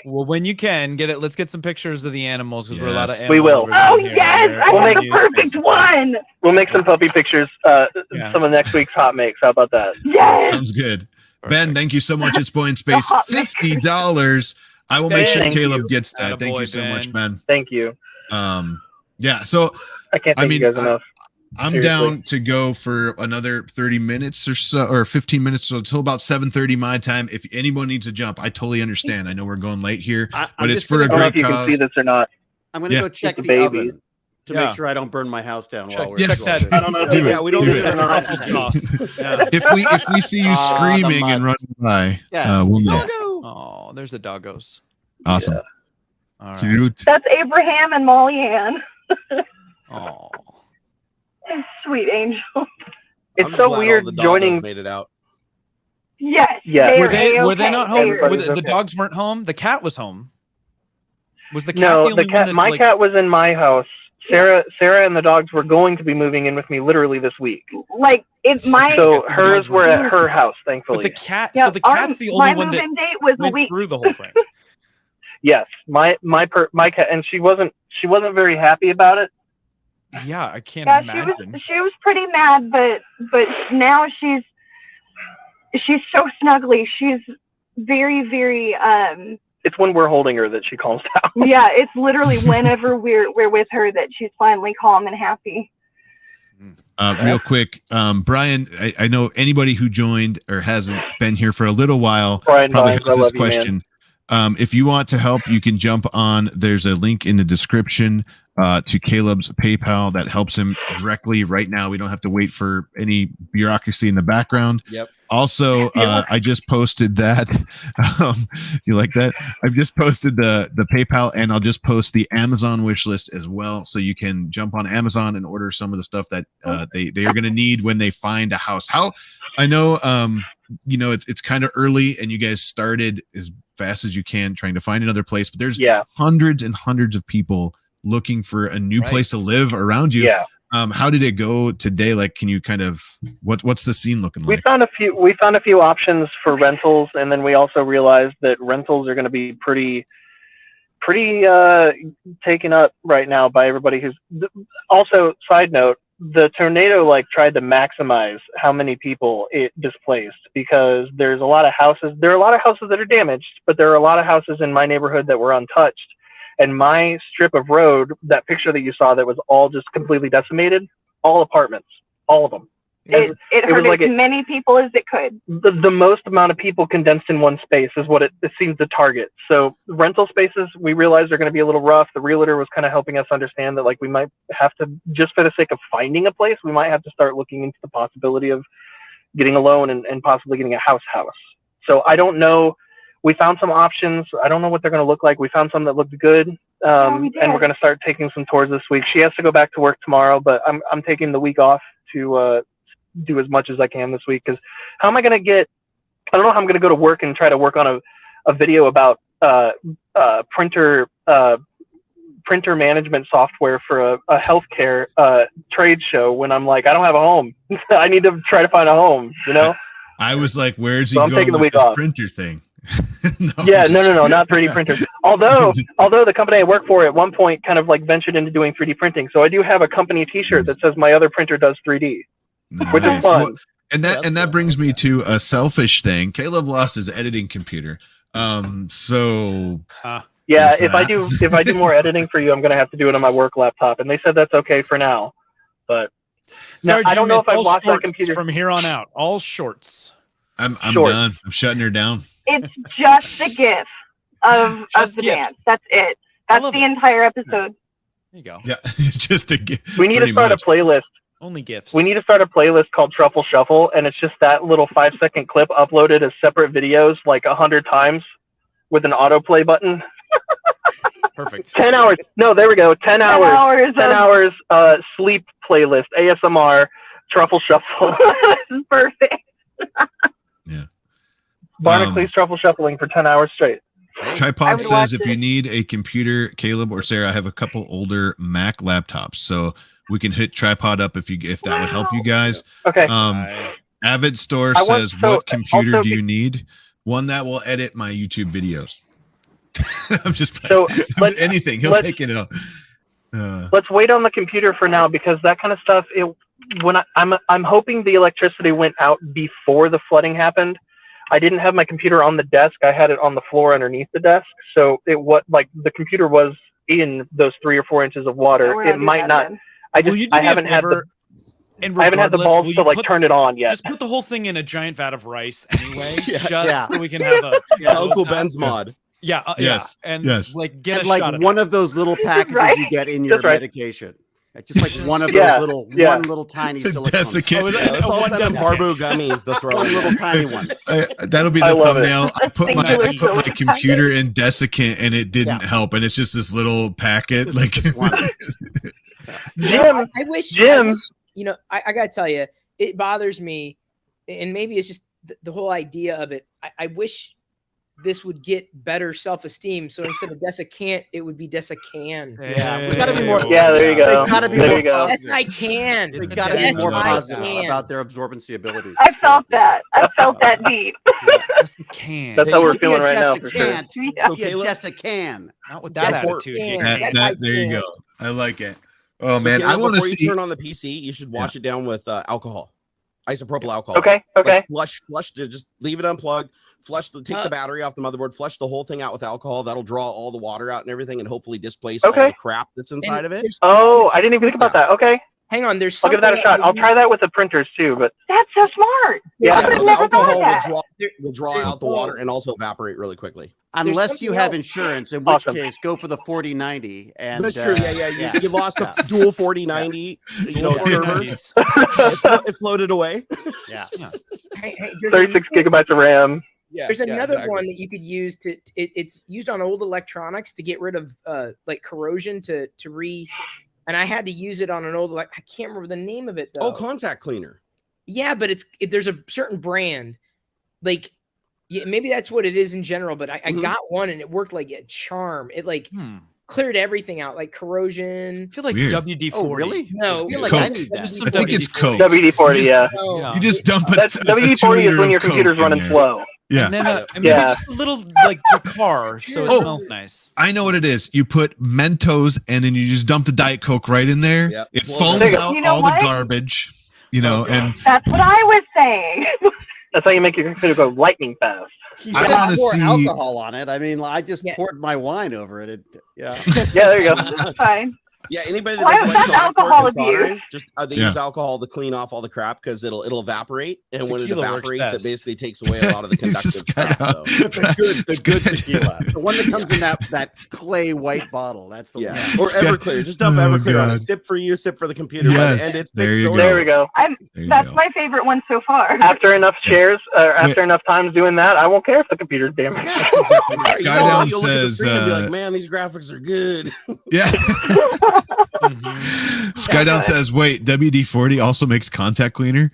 Well, when you can get it, let's get some pictures of the animals because we're a lot of Yes. animal We will. lovers Oh in here. yes, I We'll have make the perfect one. We'll make some puppy pictures. Some of next week's HotMakes. How about that? Yes. Sounds good. Ben, thank you so much. It's Boy in Space. hot mix. $50. I will make sure Thank Caleb you. gets that. Thank Attaboy, you so much, Ben. Thank you. Yeah. So I can't thank you guys enough. I'm Seriously. down to go for another 30 minutes or so, or 15 minutes, so until about 7:30 my time. If anyone needs to jump, I totally understand. I know we're going late here, but it's for a I don't know if great you can see cause. this or not. I'm gonna Yeah. go check the Baby. oven to make sure I don't burn my house down while we're Check Yes. that. I don't know. Do yeah, it. we don't Do need it. it or not. Truffle sauce. Yeah. If we see you Ah, the screaming and mutts. running by, Yeah. we'll know. Oh, there's the doggos. Awesome. All right. Cute. That's Abraham and Molly Ann. Oh. Sweet angel. I'm It's just so glad all weird the doggos joining. made it out. Yes. Yeah. Were they not home? Everybody's The okay. dogs weren't home. The cat was home. Was the cat the No, only the cat. one that, My like, cat was in my house. Sarah and the dogs were going to be moving in with me literally this week. Like it might. So the hers dogs were were- at her house, But thankfully. the cat. Yeah, So the cat's the my only one that move-in date was a went week. through the whole thing. Yes, my cat, and she wasn't very happy about it. Yeah, I can't Yeah, imagine. she was pretty mad, but now she's so snuggly. She's very, very It's when we're holding her that she calms down. yeah, it's literally whenever we're with her that she's finally calm and happy. Real quick, Brian, I know anybody who joined or hasn't been here for a little while Brian probably Vines, I has this love you, man. question. If you want to help, you can jump on. There's a link in the description to Caleb's PayPal that helps him directly right now. We don't have to wait for any bureaucracy in the background. Yep. Also, I just posted that. You like that? I've just posted the PayPal, and I'll just post the Amazon wish list as well, so you can jump on Amazon and order some of the stuff that they are going to need when they find a house. How I know, it's kind of early, and you guys started as fast as you can trying to find another place, but there's hundreds and hundreds of people looking for a new place to live around you. Yeah. How did it go today? Like, can you kind of what's the scene looking We like? found a few options for rentals, and then we also realized that rentals are going to be pretty taken up right now by everybody who's also. Side note, the tornado tried to maximize how many people it displaced, because there's a lot of houses. There are a lot of houses that are damaged, but there are a lot of houses in my neighborhood that were untouched. And my strip of road, that picture that you saw that was all just completely decimated, all apartments, all of them. It hurt was as many people as it could. The most amount of people condensed in one space is what it seems to target. So rental spaces, we realized are going to be a little rough. The realtor was kind of helping us understand that we might have to, just for the sake of finding a place, we might have to start looking into the possibility of getting a loan and possibly getting a house. So I don't know. We found some options. I don't know what they're going to look like. We found some that looked good, and we're going to start taking some tours this week. She has to go back to work tomorrow, but I'm taking the week off to do as much as I can this week, because how am I going to get? I don't know how I'm going to go to work and try to work on a video about printer management software for a healthcare trade show when I'm I don't have a home. I need to try to find a home. I was like, where's he So I'm going taking the with week this off. printer thing? No, not 3D printers. Although the company I work for at one point kind of ventured into doing 3D printing. So I do have a company T-shirt that says my other printer does 3D, which is Nice. fun. Well, and that brings me to a selfish thing. Caleb lost his editing computer. So Yeah, there's if I do more editing for you, I'm gonna have to do it on my work laptop, and they said that's okay for now. But now, Sorry, I don't Jimmy, know if I've all lost that shorts computer. from here on out. All shorts. I'm Short. done. I'm shutting her down. It's just a gif of Just the gifs. dance. That's it. I That's love the it. entire episode. There you go. Yeah, it's just a. We need to start a playlist. Only gifts. We need to start a playlist called Truffle Shuffle, and it's just that little 5-second clip uploaded as separate videos 100 times with an autoplay button. Perfect. 10 hours. No, there we go. 10 hours. 10 hours sleep playlist, ASMR, Truffle Shuffle. This is perfect. Yeah. Barnacle Truffle Shuffling for 10 hours straight. Tripod would says watch if you need a computer, Caleb or Sarah, I have a couple older Mac laptops, so we can hit Tripod up if that would help you guys. Okay. Avid Store says, "What computer do you need? One that will edit my YouTube videos." I'm just anything. He'll take it out. Let's wait on the computer for now, because that kind of stuff. I'm hoping the electricity went out before the flooding happened. I didn't have my computer on the desk. I had it on the floor underneath the desk. So the computer was in those 3 or 4 inches of water. It might not. I haven't had the balls to turn it on yet. Just put the whole thing in a giant vat of rice anyway, so we can have Uncle Ben's mod. Yeah. And get a shot one of those little packages you get in your medication. Just like one of those one little tiny silicone. Barbu gummies to throw. One little tiny one. That'll be the thumbnail. I put my computer in desiccant and it didn't help, and it's just this little packet. Jim, I wish, I gotta tell you, it bothers me, and maybe it's just the whole idea of it. I wish this would get better self-esteem. So instead of desiccant, it would be desican. Yeah, we gotta be more. Yeah, there you go. They gotta be there more positive. Yes, I can. They gotta be more positive about their absorbency abilities. I felt that. I felt that deep. Desican. That's how we're feeling right now, for sure. Desican. Not with that attitude. There you go. I like it. Oh man, I want to see. Before you turn on the PC, you should wash it down with alcohol, isopropyl alcohol. Okay. Flush. Just leave it unplugged. Take the battery off the motherboard. Flush the whole thing out with alcohol. That'll draw all the water out and everything, and hopefully displace all the crap that's inside of it. Oh, I didn't even think about that. Okay. Hang on, I'll give that a shot. I'll try that with the printers too. But that's so smart. Yeah, the alcohol will draw out the water and also evaporate really quickly. Unless you have insurance, in which case go for the 4090. And that's true. You lost a dual 4090. Servers. It floated away. Yeah. 36 gigabytes of RAM. Yeah, there's another one that you could use it's used on old electronics to get rid of corrosion and I had to use it on an old I can't remember the name of it though. Oh, contact cleaner. Yeah, but there's a certain brand. Maybe that's what it is in general, but I got one and it worked like a charm. It cleared everything out, like corrosion. I feel like Weird. WD-40. Oh, really? No. I feel like I need that. Just I think it's Coke. WD-40, yeah. You just dump it. WD-40 is when your computer's running slow. Yeah. And then maybe just a little your car, so it smells nice. I know what it is. You put Mentos and then you just dump the Diet Coke right in there. Yep. It foams out all the garbage, and that's what I was saying. That's how you make your computer go lightning fast. I want to pour see alcohol on it. I mean, I just poured my wine over it. Yeah, there you go. That's fine. Yeah, anybody that doesn't like alcohol abuse. Just they use alcohol to clean off all the crap because it'll evaporate, and when it evaporates, it basically takes away a lot of the conductive stuff. The good tequila, the one that comes in that clay white bottle. That's the one. Or Everclear. Just dump Everclear on it. Sip for you, sip for the computer. Yes, And it's there we go. That's my favorite one so far. After enough shares, or after enough times doing that, I won't care if the computer's damaged. Yeah, that's exactly right. Skydown You'll look at the says, screen and be like, man, these graphics are good. Yeah. Skydown says, wait, WD-40 also makes contact cleaner?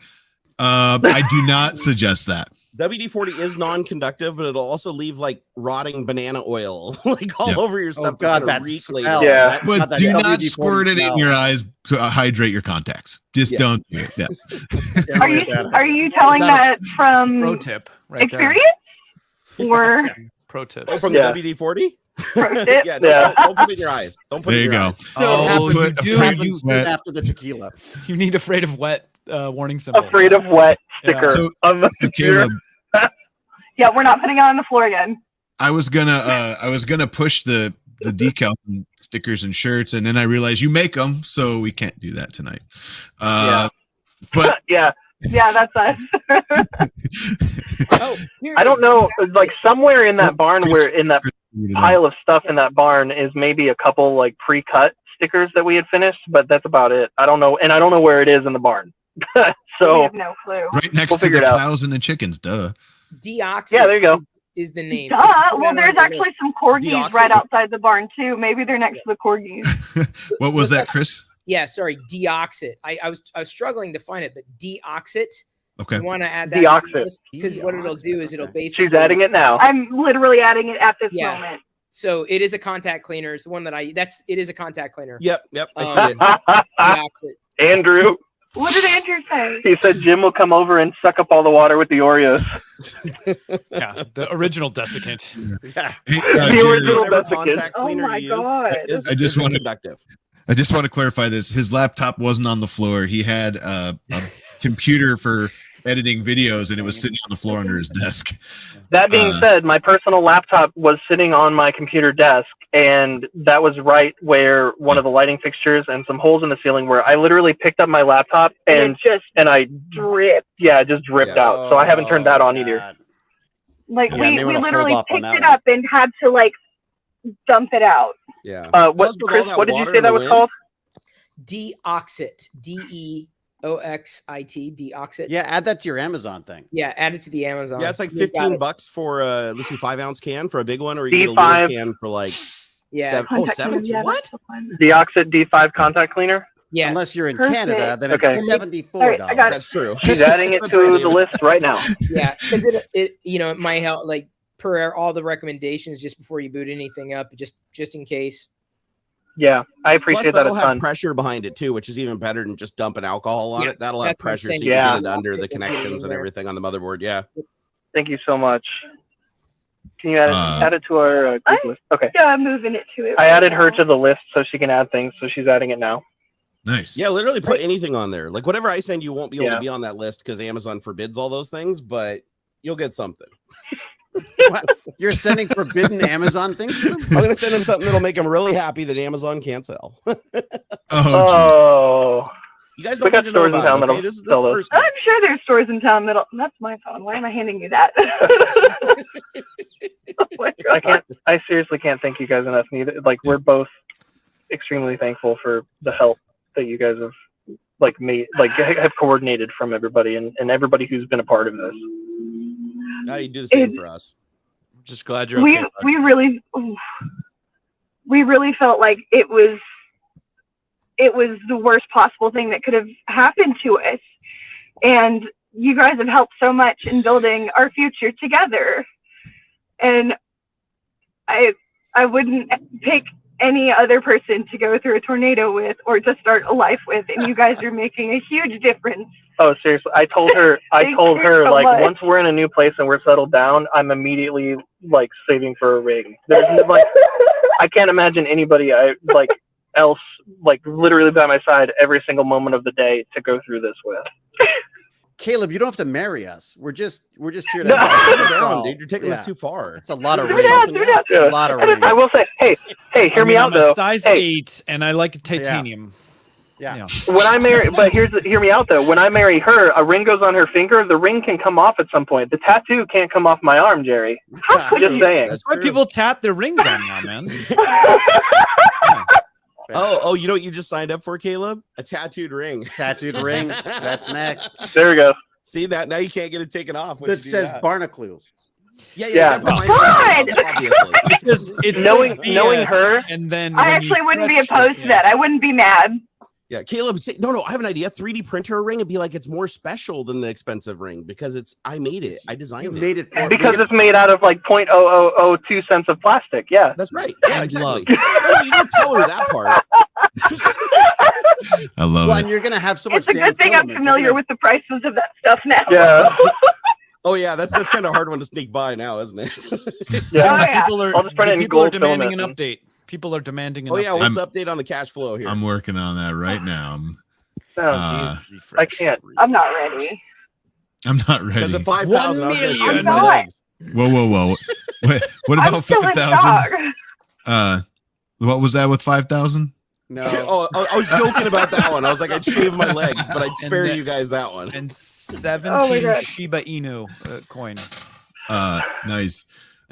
I do not suggest that. WD-40 is non-conductive, but it'll also leave like rotting banana oil all over your stuff. Oh God, that smell. Yeah. But do not squirt it in your eyes to hydrate your contacts. Just don't do it. Yeah. Are you telling that from pro tip right experience? Or pro tip. Oh, from the WD-40? Yeah, don't put it in your eyes. Don't put it in your eyes. After the tequila. You need afraid of wet warning symbol. Afraid of wet sticker on the computer. Yeah, we're not putting it on the floor again. I was gonna push the decal and stickers and shirts, and then I realized you make them, so we can't do that tonight. But yeah, that's us. I don't know, like somewhere in that barn, in that pile of stuff in that barn is maybe a couple like pre-cut stickers that we had finished, but that's about it. I don't know, and I don't know where it is in the barn. So we have no clue. Right next to the cows and the chickens, duh. Deoxit. Yeah, there you go. Is the name. Well, there's actually some corgis right outside the barn too. Maybe they're next to the corgis. What was that, Chris? Yeah, sorry, deoxit. I was struggling to find it, but deoxit. Okay. You want to add that deoxit because what it'll do is it'll basically. She's adding it now. I'm literally adding it at this moment. So it is a contact cleaner. It's the one that it is a contact cleaner. Yep. I see it. Deoxit. Andrew. What did Andrew say? He said Jim will come over and suck up all the water with the Oreos. Yeah, the original dessicant. Yeah. Hey, The Jerry, original Whatever dessicant. contact Oh cleaner my you use God. is I just wanna- conductive. I just want to clarify this. His laptop wasn't on the floor. He had a computer for editing videos, and it was sitting on the floor under his desk. That being said, my personal laptop was sitting on my computer desk, and that was right where one of the lighting fixtures and some holes in the ceiling were. I literally picked up my laptop and I Dripped. yeah, it just dripped Yeah. out. So I haven't turned that on Oh, either. God. Like Yeah, we hold literally off on picked that it one. up and had to like dump it out. Yeah. What, Plus, with all Chris? that What did you water say in that the was wind- called? Deoxit. DEOXIT. Deoxit. Yeah, add that to your Amazon thing. Yeah, add it to the Amazon. Yeah, it's like You got it. $15 for a 5-ounce can for a big one, or you get a D5. little can for like Yeah, Contact 7. cleaner, yeah, What? that's the one. Deoxit D5 contact cleaner. yeah. Unless you're in Perfect. Canada, then Okay. it's $74. All right, I got it. That's true. She's adding it That's to right, the David. list right now. Yeah, because it it might help like per all the recommendations just before you boot anything up, just in case. Yeah, I Plus, appreciate that a that'll have ton. pressure behind it too, which is even better than just dumping alcohol on Yeah, it. That'll have that's what I'm pressure, so saying. you Yeah. can get it under the It's connections and there. everything on the motherboard. Yeah. Thank you so much. Can you add it to our group list? Okay. Yeah, I'm moving it to it. I right added her now. to the list so she can add things, so she's adding it now. Nice. Yeah, literally put anything on there. Like whatever I send you won't be able Yeah. to be on that list because Amazon forbids all those things, but you'll get something. What? You're sending forbidden Amazon things to them? I'm gonna send him something that'll make him really happy that Amazon can't sell. Oh, Oh, You guys We don't got need to know stores in about town it, that'll okay? This is sell the those. first I'm sure there's stores in town that'll. That's my phone. Why am I handing you that? Oh my God. I seriously can't thank you guys enough. Neither, like we're both extremely thankful for the help that you guys have like made, like have coordinated from everybody and everybody who's been a part of this. Now you do the same It- for us. I'm just glad you're okay. bud. we really felt like it was the worst possible thing that could have happened to us, and you guys have helped so much in building our future together, and I wouldn't pick any other person to go through a tornado with or to start a life with, and you guys are making a huge difference. Oh, seriously, I told her Thank you so like much. once we're in a new place and we're settled down, I'm immediately like saving for a ring. There's like I can't imagine anybody else like literally by my side every single moment of the day to go through this with. Caleb, you don't have to marry us. We're just here to No. help. Calm That's down, all. dude. You're taking Yeah. this too far. It's a lot of Do rings. that, do that. A lot of rings. I will say, hey, hear me out I'm a though. Size Hey, 8, and I like titanium. Yeah. when I marry, but hear me out though. When I marry her, a ring goes on her finger. The ring can come off at some point. The tattoo can't come off my arm, Jerry. Just saying. That's why people tat their rings on now, man. Oh, you know what you just signed up for, Caleb? A tattooed ring. Tattooed ring. That's next. There we go. See that? Now you can't get it taken off. once That you do says that. Barnacles. Yeah. Yeah. you gotta put God! mine on, obviously. It says Knowing BS, her, and then I when you actually wouldn't be stretch opposed it, to that. I wouldn't be mad. Yeah, Caleb, no, I have an idea. 3D printer a ring and be like, it's more special than the expensive ring because I made it. I designed You it. made it for because it's made out of like 0.0002 cents of plastic. Yeah. That's right. Yeah, And exactly. love. No, you don't tell her that part. I love Well, it. and you're gonna have so much. It's a good thing I'm familiar with the prices of that stuff now. Yeah. Oh yeah, that's kind of a hard one to sneak by now, isn't it? Yeah. Oh, yeah. People are, I'll just print it in people are gold demanding an filament. update. People are demanding an Oh yeah, update. what's the update on the cash flow here? I'm working on that right now. Oh, geez. I can't. I'm not ready. I'm not Because ready. at 5,000, I was gonna 1 shave million. my I'm not. legs. Whoa. What I'm about still in 5,000? shock. What was that with 5,000? No. Oh, I was joking about that one. I was like, I'd shave my legs, but I'd spare then- you guys that one. And Oh my 17 God. Shiba Inu coin. Nice.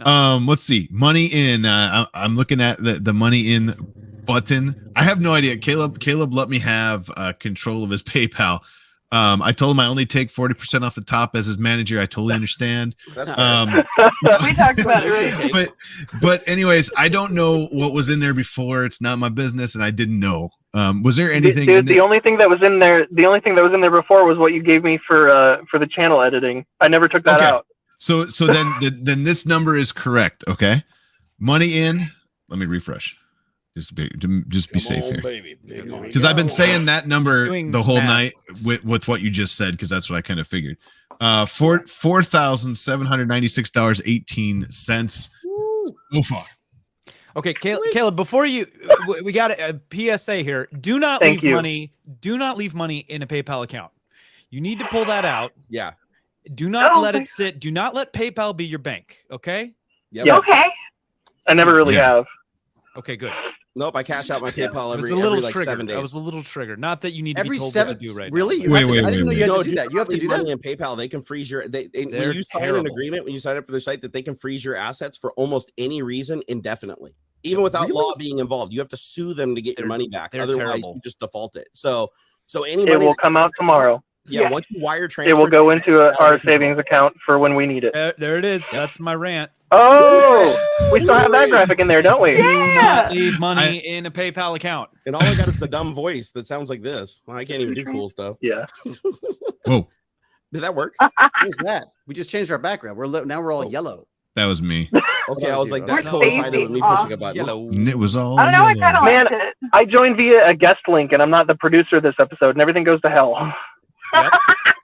Let's see. Money in. I'm looking at the money in button. I have no idea. Caleb let me have control of his PayPal. I told him I only take 40% off the top as his manager. I totally understand. That's fair. We talked about it. Right? but anyways, I don't know what was in there before. It's not my business, and I didn't know. Was there anything? in Dude, the only thing that was in there before was what you gave me for the channel editing. I never took that Okay. out. So then this number is correct. Okay, money in. Let me refresh. Just be safe here. baby. Because I've been saying that number doing the whole math. night with what you just said, because that's what I kind of figured. $4,796.18 so far. Okay, Caleb, before we got a PSA here. Do not leave money in a PayPal account. You need to pull that out. Yeah. Do not let it sit. Do not let PayPal be your bank. Okay. Yep. Yeah. Okay. I never really have. Okay, good. Nope. I cash out my PayPal It was every a little like triggered. 7 days. I was a little triggered. Not that you need to Every be told 7 what to do right really? now. You Wait, have to, wait, I didn't know wait, you had No, to do that. You have to do money that. in PayPal. They can freeze your. When They're you sign an terrible. agreement, when you sign up for their site, that they can freeze your assets for almost any reason indefinitely, even without law being involved. You have to sue them to get your money back. they're Otherwise, terrible. you just default it. So any It money will that- come out tomorrow. Yeah, once you wire transfer, It will go into our savings account for when we need it. There it is. That's my rant. Oh, we still have that graphic in there, don't we? Do not leave money in a PayPal account. And all I got is the dumb voice that sounds like this. Well, I can't even do cool stuff. Yeah. Whoa, Did that work? What's that? We just changed our background. Now we're all yellow. that was me. Okay, I was like, that We're coincided with me phasing pushing a button. Yellow. And it was all I don't know. I yellow. kind of Man, liked it. I joined via a guest link, and I'm not the producer of this episode, and everything goes to hell. Yep.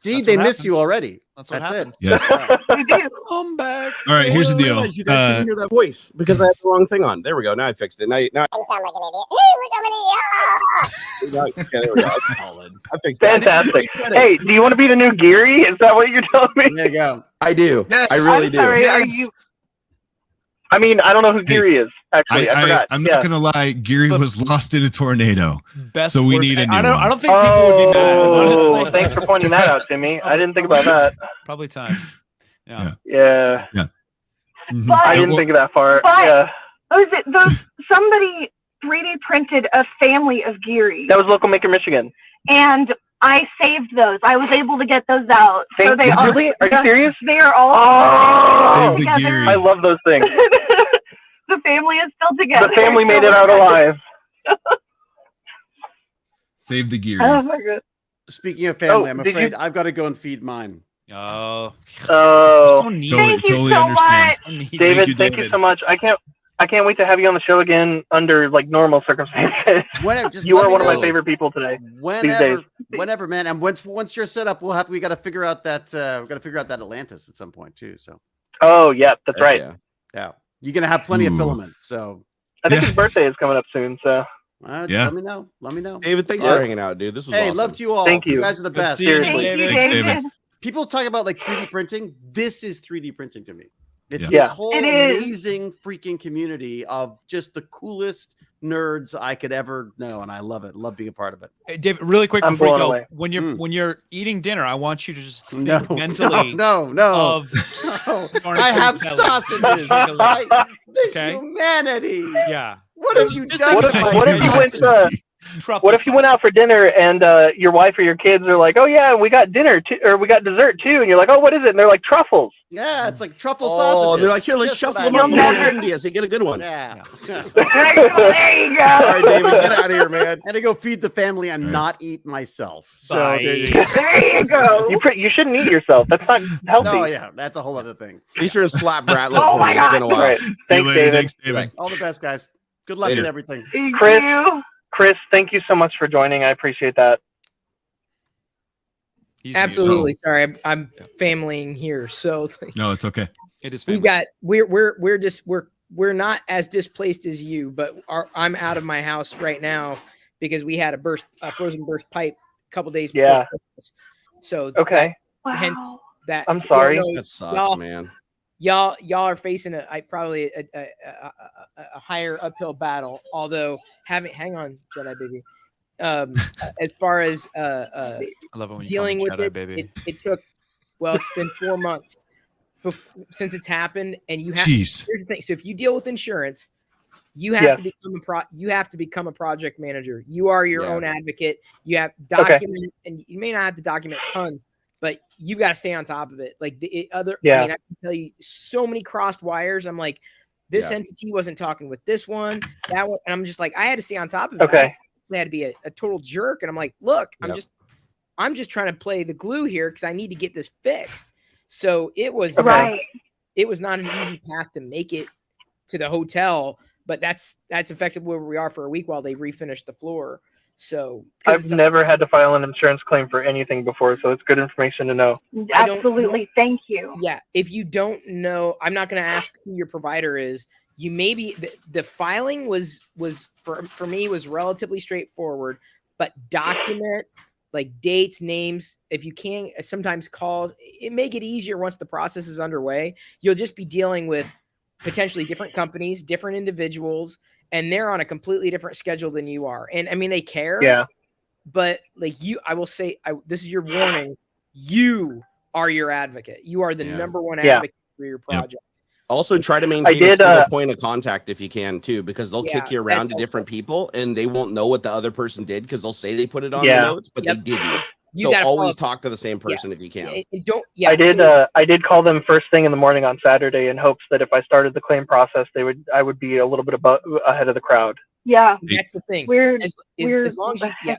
See, That's they what miss you happens. already. That's what That's happened. it. Yes. We do. Come back. All right, here's the I deal. realized you guys couldn't hear that voice because I had the wrong thing on. There we go. Now I fixed it. Now I sound like an idiot. Hey, look, I'm an idiot. yeah, there we go. Solid. I fixed it. Fantastic. Hey, do you want to be the new Geary? Is that what you're telling me? There you go. I do. Yes. I really I'm do. sorry. Are Yes. you? I mean, I don't know who Geary is. Actually, I forgot. I'm Yeah. not gonna lie. Geary was lost in a tornado. Best. So we worst- need a new I don't one. think people would be mad. Oh, Honestly, thanks for pointing that out to me. I didn't think about that. probably time. Yeah. Yeah, Mhm. But- I didn't think of that far. But- Yeah, Was it those? Somebody 3D printed a family of Geary, that was Local Maker Michigan. and I saved those. I was able to get those out. So they all Really? Are you serious? They are all Oh, Save the together. Geary. I love those things. The family is still together. The family made So it out we're good. alive. Save the gear. Oh my god. Speaking of family, Oh, I'm did afraid you- I've got to go and feed mine. Oh. Oh. So needy. Thank you Totally so understand. much. So needy. David, thank you David. so much. I can't wait to have you on the show again under like normal circumstances. Whenever, just You let are me one of my know. favorite people today. Whenever, man. And once you're set up, we got to figure out that Atlantis at some point too. So Oh, yeah, that's right. Yeah. yeah, you're gonna have plenty of Ooh. filament. So I think Yeah. his birthday is coming up soon, so just Yeah. let me know. Let me know. David, thanks Yeah. for hanging out, dude. This was Hey, awesome. love to you all. Thank you. You guys are the Good best. seeing you, Seriously. Thank you, David. Thanks, David. David. People talk about like 3D printing. This is 3D printing to me. It's Yeah. this whole It is. amazing freaking community of just the coolest nerds I could ever know, and I love it. Love being a part of it. Hey, David, really quick I'm before you blown go, away. when you're eating dinner, I want you to just think No, mentally no. of No. Barney I have Finn's belly. sausages. Sugar-less. The Okay. humanity. Yeah. What have you Just done? think to about my what if you went humanity? Truffle what if you went sauce. out for dinner and your wife or your kids are like, "Oh yeah, we got dinner too, or we got dessert too," and you're like, "Oh, what is it?" And they're like, "Truffles." Yeah, it's like truffle Oh, sausages. they're like, here, let's Just shuffle what them I up need. before we get into you so you get a good one. Yeah. There you go. All right, David, get out of here, man. And to go feed the family and Right. not eat myself. So Bye. there you go. There you go. You shouldn't eat yourself. That's not healthy. No, yeah, that's a whole other thing. Be sure and slap Bratlet Oh for my me. It's been a God. while. Right. See you Thanks, later. David. Thanks, David. All the best, guys. Good luck Later. with everything. Thank Chris. you. Chris, thank you so much for joining. I appreciate that. He's Absolutely. Sorry, I'm familying here. So it's like, No, it's okay. It is we family. got we're not as displaced as you, but I'm out of my house right now because we had a frozen burst pipe a couple days before Yeah. Christmas. So Okay. Wow. hence that I'm sorry. you know, That sucks, y'all- man. y'all are facing probably a higher uphill battle. Although hang on, Jedi baby. As far as I love it when you dealing call with me Jedi, it, baby. it took it's been 4 months since it's happened, and you have. Jeez. Here's the thing: so if you deal with insurance, you have Yes. to become a project manager. You are your Yeah. own advocate. You have document, and you may not have to document tons, but you got to stay on top of it. Like I Yeah. can tell you so many crossed wires. I'm like, this Yeah. entity wasn't talking with this one, that one, and I'm just like, I had to stay on top of it. Okay. I had to be a total jerk, and I'm like, look, Yep. I'm just trying to play the glue here because I need to get this fixed. So it was Right. it was not an easy path to make it to the hotel but that's effectively where we are for a week while they refinish the floor. So 'cause I've never had to file an insurance claim for anything before, so it's good information to know. Absolutely. Thank you. Yeah. If you don't know, I'm not going to ask who your provider is. You maybe the filing was for me was relatively straightforward, but document like dates, names. If you can, sometimes calls. It may get easier once the process is underway. You'll just be dealing with potentially different companies, different individuals, and they're on a completely different schedule than you are. And I mean, they care. Yeah. But like I will say, this is your warning. You are your advocate. You are the number one advocate for your project. Also, try to maintain a single point of contact if you can too, because they'll kick you around to different people, and they won't know what the other person did because they'll say they put it on the notes, but they didn't. So always talk to the same person if you can. I did call them first thing in the morning on Saturday in hopes that if I started the claim process, I would be a little bit ahead of the crowd. Yeah, that's the thing. As long as you,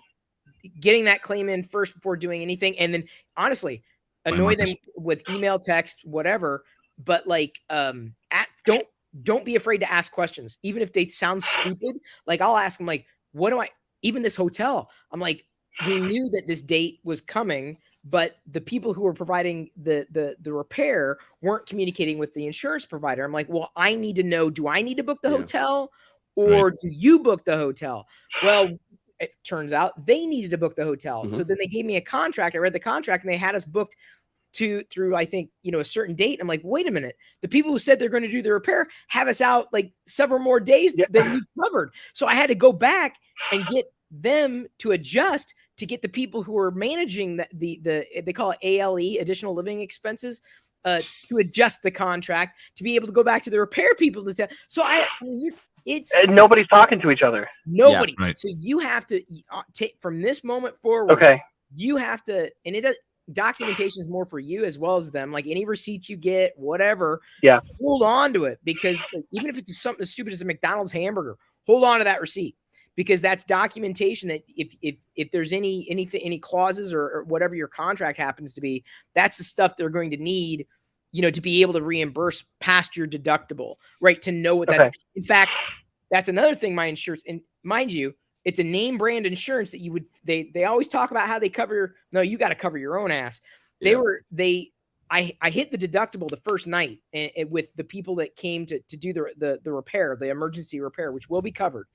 getting that claim in first before doing anything, and then honestly, annoy them with email, text, whatever. But like, don't be afraid to ask questions, even if they sound stupid. Like I'll ask them, like, what do I? Even this hotel, I'm like, we knew that this date was coming, but the people who were providing the repair weren't communicating with the insurance provider. I'm like, well, I need to know, do I need to book the hotel or do you book the hotel? Well, it turns out they needed to book the hotel. So then they gave me a contract. I read the contract and they had us booked through, I think, a certain date. I'm like, wait a minute. The people who said they're going to do the repair have us out like several more days than we've covered. So I had to go back and get them to adjust to get the people who are managing they call it ALE, additional living expenses, to adjust the contract to be able to go back to the repair people to tell. So it's nobody's talking to each other. Nobody. Yeah, right. So you have to take from this moment forward. Okay. You have to, and documentation is more for you as well as them. Like any receipts you get, whatever. Yeah. Hold on to it, because like, even if it's something as stupid as a McDonald's hamburger, hold on to that receipt, because that's documentation that if there's any clauses or whatever your contract happens to be, that's the stuff they're going to need, to be able to reimburse past your deductible, right? To know what that. In fact, that's another thing. My insurance, and mind you, it's a name brand insurance that they always talk about how they cover. No, you got to cover your own ass. I hit the deductible the first night with the people that came to do the repair, the emergency repair, which will be covered.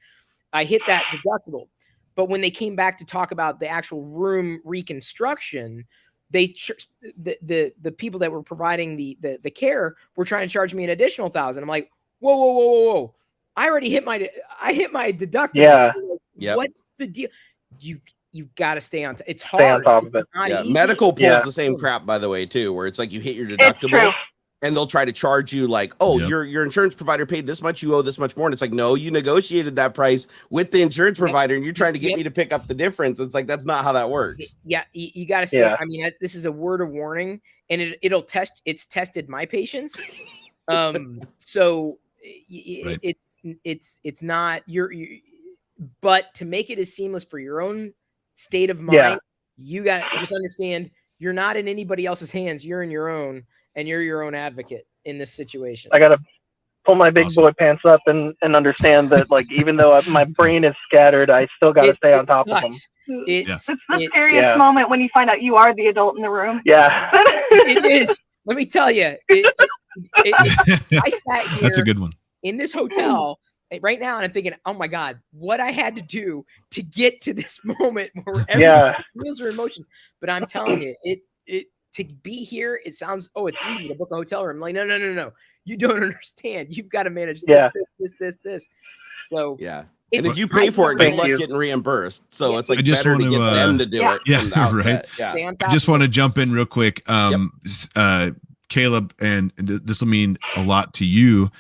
I hit that deductible, but when they came back to talk about the actual room reconstruction, the people that were providing the care were trying to charge me an additional $1,000. I'm like, whoa. I already hit my deductible. Yeah. So what's the deal? You've got to stay on. It's hard. Stay on top of it. Yeah. Medical pulls the same crap, by the way, too, where it's like you hit your deductible and they'll try to charge you like, your insurance provider paid this much, you owe this much more. And it's like, no, you negotiated that price with the insurance provider and you're trying to get me to pick up the difference. It's like, that's not how that works. Yeah. You got to stay. I mean, this is a word of warning, and it's tested my patience. So it's not but to make it as seamless for your own state of mind, you got to just understand you're not in anybody else's hands. You're in your own, and you're your own advocate in this situation. I got to pull my big boy pants up and understand that, like, even though my brain is scattered, I still got to stay on top of them. It's the scariest moment when you find out you are the adult in the room. Yeah. It is. Let me tell you, I sat here. That's a good one. In this hotel right now, and I'm thinking, oh my God, what I had to do to get to this moment where everyone feels their emotion. But I'm telling you, it to be here, it sounds, it's easy to book a hotel room. I'm like, no. You don't understand. You've got to manage this. So and if you pay for it, good luck getting reimbursed. So it's like better to get them to do it. Yeah, right. Yeah. I just want to jump in real quick. Caleb, and this will mean a lot to you.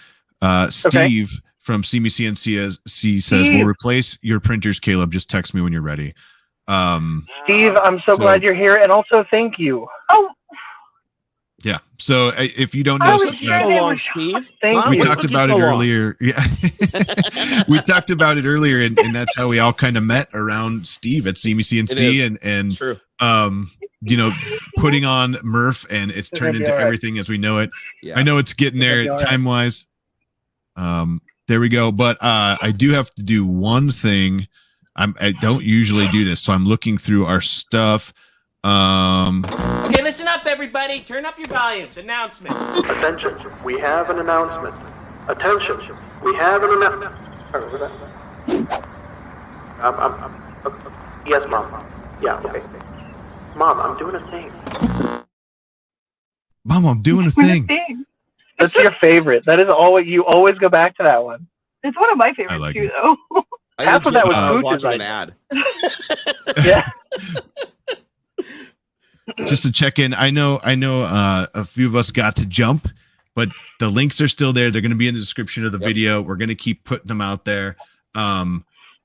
Steve from CMCNC says, we'll replace your printers, Caleb. Just text me when you're ready. Steve, I'm so glad you're here, and also thank you. Oh, yeah. So if you don't know, Steve, we talked about it earlier. Yeah, we talked about it earlier, and that's how we all kind of met around Steve at CMCNC, and true. Putting on Murph, and it's turned into everything as we know it. Yeah. I know it's getting there time wise. There we go. But I do have to do one thing. I don't usually do this, so I'm looking through our stuff. Okay, listen up, everybody. Turn up your volumes. Announcement. Attention, we have an announcement. Attention, we have an announcement. What was that? Yes, Mom. Yeah, okay. Mom, I'm doing a thing. Mom, I'm doing a thing. That's your favorite. That is all. You always go back to that one. It's one of my favorites like too, it. though. Half of that was I was Pooch's watching an idea. ad. Yeah. Just to check in, I know a few of us got to jump, but the links are still there. They're going to be in the description of the video. We're going to keep putting them out there.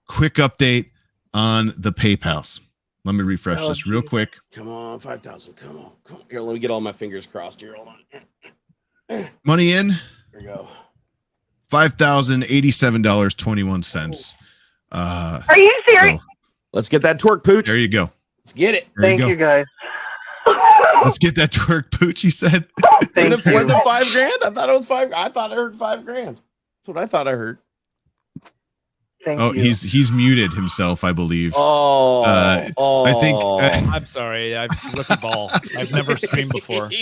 Quick update on the PayPals. Let me refresh this real quick. Come on, 5,000. Come on. Here, let me get all my fingers crossed here. Hold on. Money in. Here we go. $5,087.21. Are you serious? So Let's get that twerk, Pooch. there you go. Let's get it. There Thank you you, go. guys. Let's get that twerk, Pooch. He said. Thank Was you. it $5,000? I thought it was $5,000. I thought I heard $5,000. That's what I thought I heard. Thank Oh, you. he's muted himself, I believe. Oh, I think. I'm sorry. I've slipped a ball. I've never streamed before. Do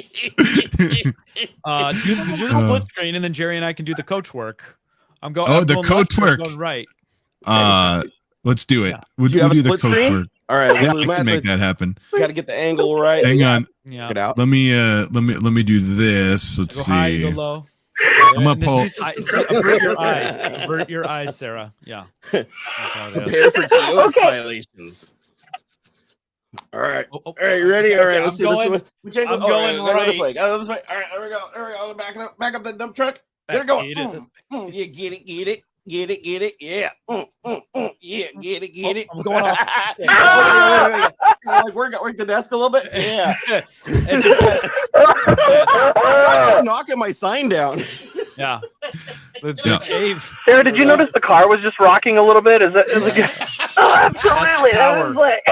the split screen, and then Jerry and I can do the coach work. I'm going. Oh, I'm the going coach left, you're work. going right. Let's do it. Yeah. We'll, Do you have we'll a do the split coach screen? work. All right, Yeah, we I can make that happen. Got to get the angle right. Hang on. Yeah. Check it out. Let me do this. Let's Go see. high, go low. I'm up. And then avert your eyes. Avert your eyes, Sarah. Yeah. That's how it is. Prepare for TOS Okay. violations. All right. Oh, All right, you ready? All right, okay, let's see. I'm Let's going- see. Which angle? I'm All going right, go this right. way. Go this way. All right, there we go. There we go. Back up that dump truck. Get it going. Eat it. Yeah, get it. Yeah. Yeah, get it. I'm going off. Like work the desk a little bit. Yeah. It's your best. I keep knocking my sign down. Yeah. The Yeah. cave. Sarah, did you notice the car was just rocking a little bit? Is it good? Oh, absolutely. That was like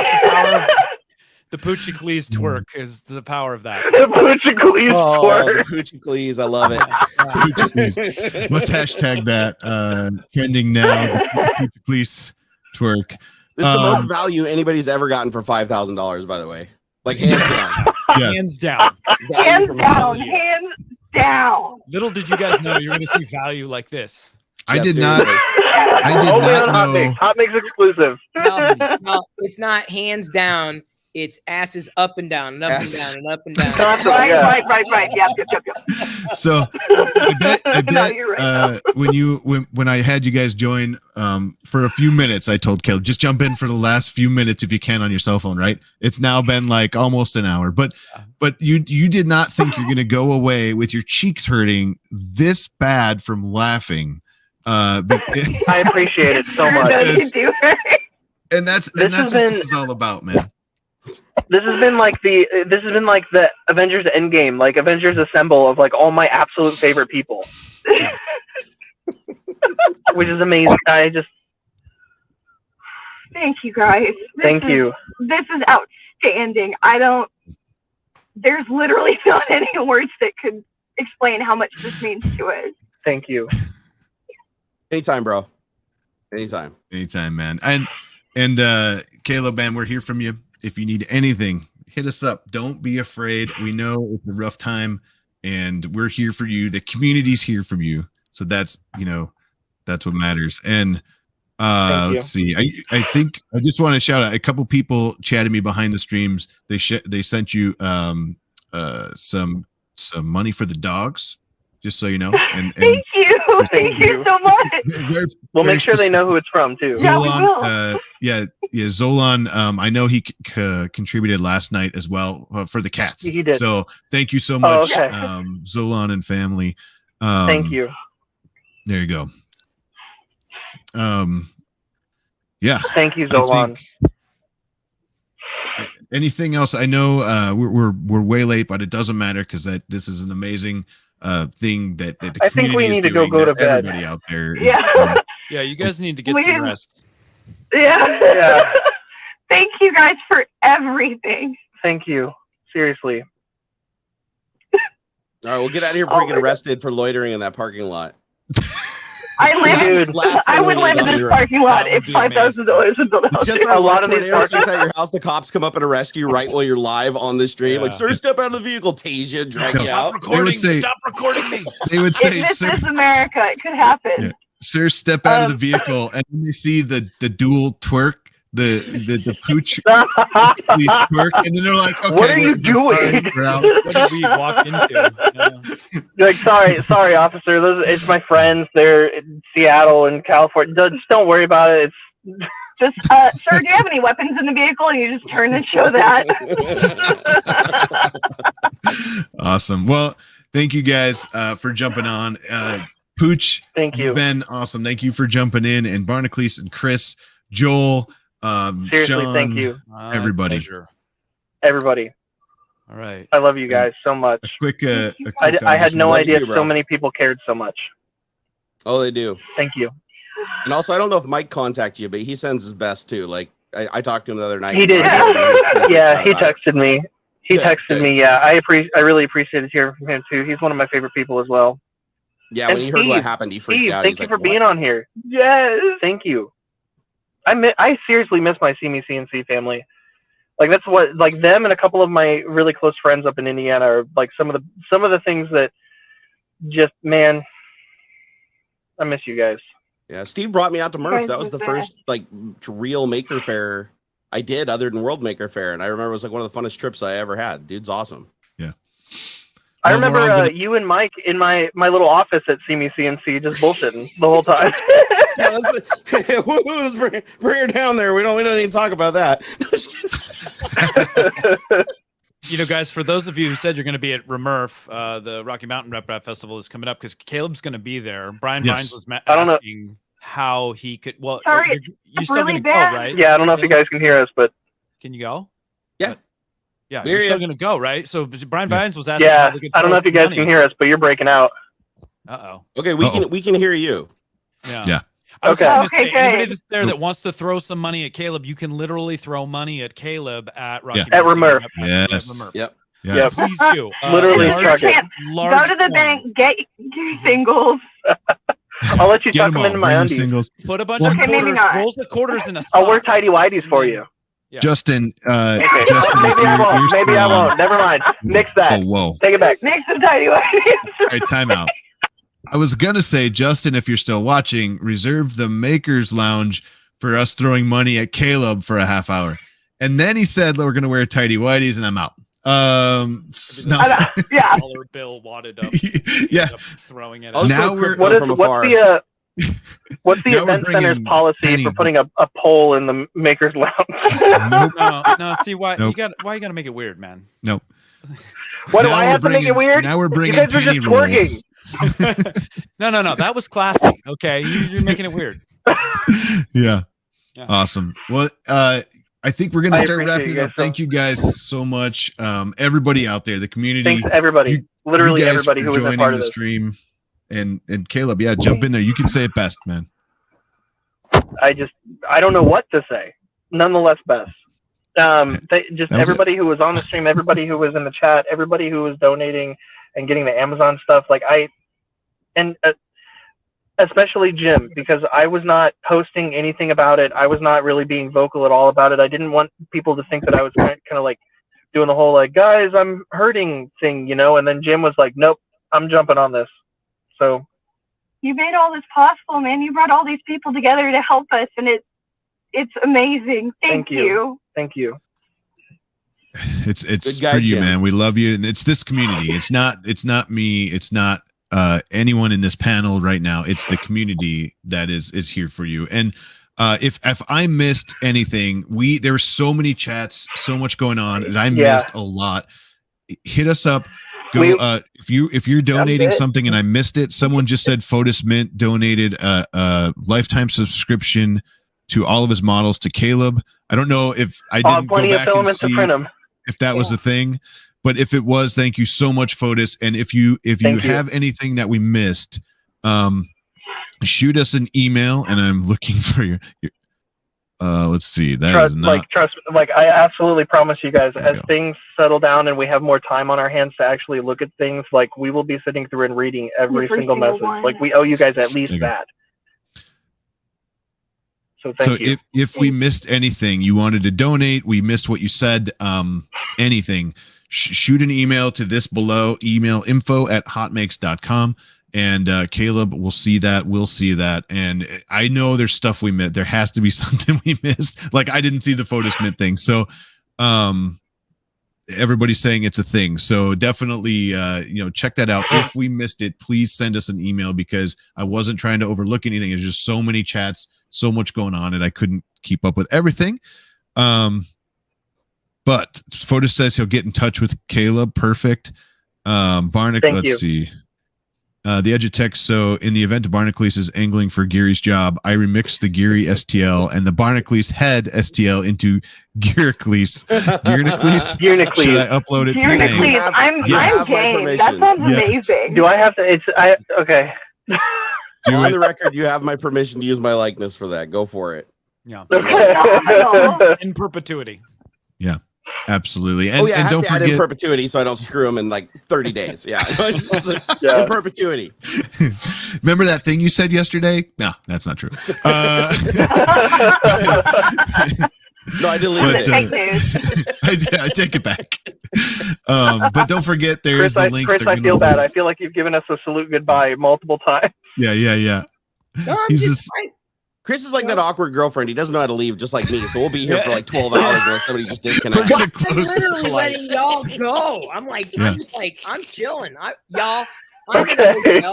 The Poochicles twerk is the power of that. The Poochicles Oh, twerk. the Poochicles. I love it. Let's hashtag that trending now. The Please twerk. This is the most value anybody's ever gotten for $5,000, by the way. Like hands down. Yes. Hands down. Value hands from down, value. hands down. Little did you guys know you were going to see value like this. I Yeah, did seriously. not. I did Only not on know. HotMakes. HotMakes exclusive. No, it's not hands down. It's asses up and down and up and down and up and down. Right, Yeah. right. Yep. So I bet No, you're right. when I had you guys join for a few minutes, I told Caleb, just jump in for the last few minutes if you can on your cell phone, right? It's now been like almost an hour, but you did not think you're gonna go away with your cheeks hurting this bad from laughing. I appreciate it so No, much. you do. and that's This what has this been- is all about, man. This has been like the Avengers Endgame, like Avengers Assemble of like all my absolute favorite people, which is amazing. Thank you, guys. Thank you. This is outstanding. There's literally not any words that could explain how much this means to us. Thank you. Anytime, bro. Anytime. Anytime, man. And Caleb, man, we're here from you. If you need anything, hit us up. Don't be afraid. We know it's a rough time, and we're here for you. The community's here for you. So that's what matters. And Thank you. let's see. I think I just want to shout out a couple people chatted me behind the streams. They sent you some money for the dogs, just so you know. And Thank you. Thank you so much. We'll very make sure they know who it's from too. Yeah, we will. Zolan. I know he contributed last night as well for the cats. He did. So thank you so much, okay. Zolan and family. Thank you. There you go. Yeah. Thank you, I Zolan. think- anything else? I know we're way late, but it doesn't matter because this is an amazing thing that the I think we community is need to go doing, to that bed. Everybody out there, is Yeah. doing. Yeah, you guys need to get Please. some rest. Yeah. Thank you guys for everything. Thank you. Seriously. All right, we'll get out of here before we get arrested for loitering in that parking lot. I would live in this parking lot if $5,000 had built out. Just A lot of these at your house, the cops come up and arrest you right while you're live on the stream. Like, sir, step out of the vehicle, tase you, drag you out. Stop recording me. They would say, this sir, is America. It could happen. yeah, sir, step out of the vehicle, and then they see the dual twerk. The pooch please twerk, and then they're like, okay, what are you doing? What did we walk into? Like, sorry, officer. It's my friends. They're in Seattle and California. Just don't worry about it. It's just, sir, do you have any weapons in the vehicle? And you just turn and show that. Awesome. Well, thank you guys for jumping on. Pooch, thank you. You've been awesome. Thank you for jumping in, and Barnacles and Chris, Joel. Seriously, Sean, thank you, everybody. Everybody. All right. I love you guys so much. I had no idea so many people cared so much. Oh, they do. Thank you. And also, I don't know if Mike contacted you, but he sends his best too. Like I talked to him the other night. He did. Yeah, he texted me. Yeah, I really appreciated hearing from him too. He's one of my favorite people as well. Yeah, when he heard what happened, he freaked out. Thank you for being on here. Yes. Thank you. I seriously miss my See Me CNC family. Like, that's what, like, them and a couple of my really close friends up in Indiana are like some of the things that just, man, I miss you guys. Yeah, Steve brought me out to Murph. That was the first like real Maker Faire I did other than World Maker Faire, and I remember it was like one of the funnest trips I ever had. Dude's awesome. Yeah. I remember you and Mike in my little office at See Me CNC just bullshitting the whole time. Yeah, bring her down there. We don't need to talk about that. You know, guys, for those of you who said you're going to be at RMRRF, the Rocky Mountain Rep Rap Festival is coming up because Caleb's going to be there. Brian Vines was asking how he could. Well, sorry, you're still going to go, right? Yeah, I don't know if you guys can hear us, but can you go? Yeah. Yeah, you're still going to go, right? So Brian Vines was asking. Yeah, I don't know if you guys can hear us, but you're breaking out. Okay, we can hear you. Yeah. I was just going to say, anybody that's there that wants to throw some money at Caleb, you can literally throw money at Caleb at Rocky At RMRRF. Yes. Yep. Yeah, please do. Literally, go to the bank, get your singles. I'll let you tuck them into my undies. Singles. Put a bunch of quarters, rolls of quarters in a sock. I'll wear tidy whities for you. Yeah. Justin, okay. Justin, maybe I won't. Never mind. Nix that. Oh, whoa. Take it back. Nix the tidy whities. All right, time out. I was gonna say, Justin, if you're still watching, reserve the Makers Lounge for us throwing money at Caleb for a half hour. And then he said, we're gonna wear tidy whities, and I'm out. Yeah. Dollar bill wadded up. Yeah. Throwing it. Now what's the event center's policy for putting a pole in the Makers Lounge? No. See why you gotta make it weird, man. Nope. Why do I have to make it weird? Now we're bringing you guys are just twerking. No. That was classic. Okay, you're making it weird. Yeah. Awesome. Well, I think we're gonna start wrapping up. Thank you guys so much, everybody out there, the community. Thanks to everybody, literally everybody who was a part of the this stream. And Caleb, yeah, jump in there. You can say it best, man. I don't know what to say. Nonetheless, best. Everybody who was on the stream, everybody who was in the chat, everybody who was donating and getting the Amazon stuff. Especially Jim, because I was not posting anything about it. I was not really being vocal at all about it. I didn't want people to think that I was kind of like doing the whole like, guys, I'm hurting thing, you know. And then Jim was like, nope, I'm jumping on this. So you made all this possible, man. You brought all these people together to help us, and it's amazing. Thank you. Thank you. It's for you, Jim. Man. We love you, and it's this community. It's not me. It's not anyone in this panel right now. It's the community that is here for you. And if I missed anything, there were so many chats, so much going on, and I missed a lot. Hit us up. Go if you're donating something and I missed it. Someone just said Fotis Mint donated a lifetime subscription to all of his models to Caleb. I don't know if I didn't go back and see if that was a thing, but if it was, thank you so much, Fotis. And if you have anything that we missed, shoot us an email. And I'm looking for your let's see. Trust me, I absolutely promise you guys, as things settle down and we have more time on our hands to actually look at things, like we will be sitting through and reading every single message. Like we owe you guys at least that. So thank you. if we missed anything, you wanted to donate, we missed what you said, anything, shoot an email to this below, email info@hotmakes.com. And Caleb will see that. We'll see that. And I know there's stuff we missed. There has to be something we missed. Like I didn't see the Photosmith thing. So everybody's saying it's a thing. So definitely, check that out. If we missed it, please send us an email, because I wasn't trying to overlook anything. There's just so many chats, so much going on, and I couldn't keep up with everything. But Photos says he'll get in touch with Caleb. Perfect. Barnacle, let's see. The edge of text. So in the event of Barnacles is angling for Geary's job, I remixed the Geary STL and the Barnacles head STL into Gearicles. Gearicles. Should I upload it? Gearicles. I'm game. That sounds amazing. Do I have to? Okay. On the record, you have my permission to use my likeness for that. Go for it. Yeah. In perpetuity. Yeah. Absolutely. And, I have don't to add forget in perpetuity so I don't screw them in like 30 days. Yeah. In perpetuity. Remember that thing you said yesterday? No, that's not true. No, I deleted it. I take it back. But don't forget, there's the links. Chris, I feel bad. I feel like you've given us a salute goodbye multiple times. Yeah. No, Chris is like that awkward girlfriend. He doesn't know how to leave, just like me. So we'll be here for like 12 hours unless somebody just disconnects. I'm literally letting y'all go. I'm like, I'm chilling. I'm in a hotel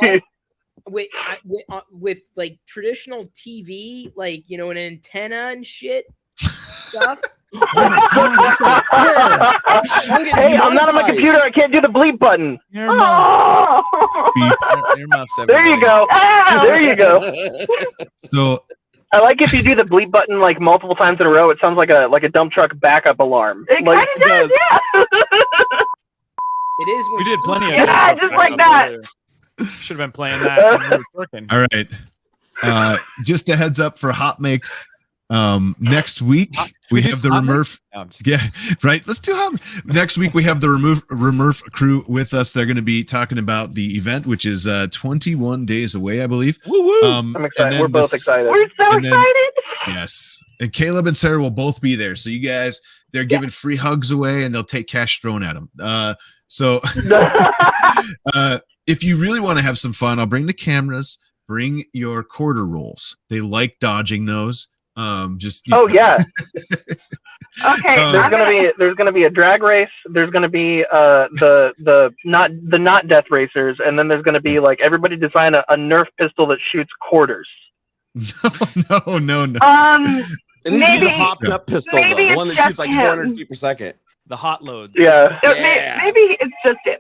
with like traditional TV, like an antenna and shit stuff. Hey, I'm not on my computer. I can't do the bleep button. There you go. There you go. So I like if you do the bleep button like multiple times in a row. It sounds like a dump truck backup alarm. It kind of does, yeah. It is. We did plenty of just like that. Should have been playing that when we were working. All right. Just a heads up for HotMakes. Next week we have the Remurf. Yeah, right. Let's do next week. We have the Remurf crew with us. They're going to be talking about the event, which is 21 days away, I believe. Woo-woo. I'm excited. We're both excited. We're so excited. Yes, and Caleb and Sarah will both be there. So you guys, they're giving free hugs away, and they'll take cash thrown at them. So if you really want to have some fun, I'll bring the cameras. Bring your quarter rolls. They like dodging those. Yeah. Okay. There's gonna be a drag race. There's gonna be the not death racers, and then there's gonna be like everybody design a Nerf pistol that shoots quarters. No. And maybe the hopped up pistol, though, the one that shoots like 400 feet per second. The hot loads. Yeah. Maybe it's just him.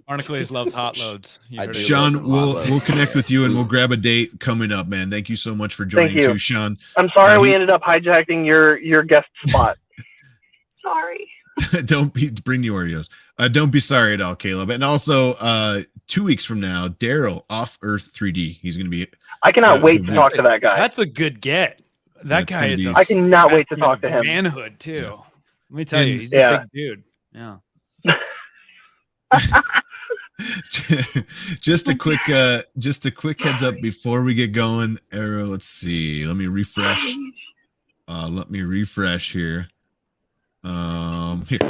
Barnacles loves hot loads. Sean, we'll connect with you and we'll grab a date coming up, man. Thank you so much for joining too, Sean. I'm sorry we ended up hijacking your guest spot. Sorry. Bring the Oreos. Don't be sorry at all, Caleb. And also 2 weeks from now, Daryl Off Earth 3D. He's going to be. I cannot wait to talk to that guy. That's a good get. That guy is. I cannot wait to talk to him. Manhood too. Yeah. Let me tell you, he's a big dude. Yeah. Just a quick heads up before we get going. Let's see. Let me refresh. Here. Here.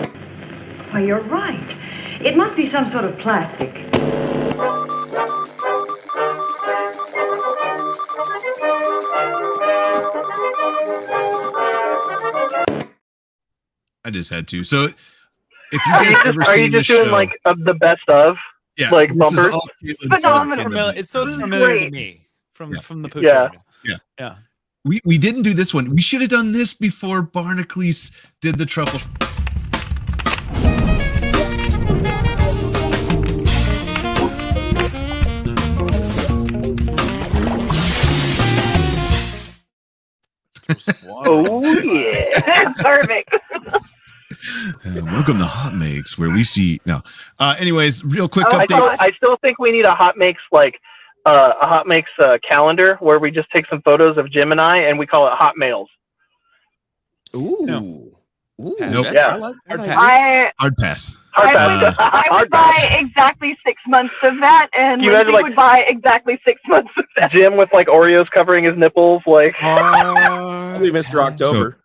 Why, you're right. It must be some sort of plastic. I just had to. So, if you guys ever are you just doing show, like the best of? Yeah, like bumpers. Phenomenal. It's so familiar to me from the pooch. Yeah. We didn't do this one. We should have done this before Barnacles did the truffle. Oh yeah, perfect. Welcome to HotMakes, where we see anyways, real quick update. I still think we need a HotMakes calendar where we just take some photos of Jim and I, and we call it Hot Mails. Ooh. Ooh, Nope. I like Hard that. pass. Hard pass. I would buy exactly 6 months of that, and You imagine, Lindsay would buy exactly 6 months of that. Jim with like Oreos covering his nipples, like. I'll be Mr. October.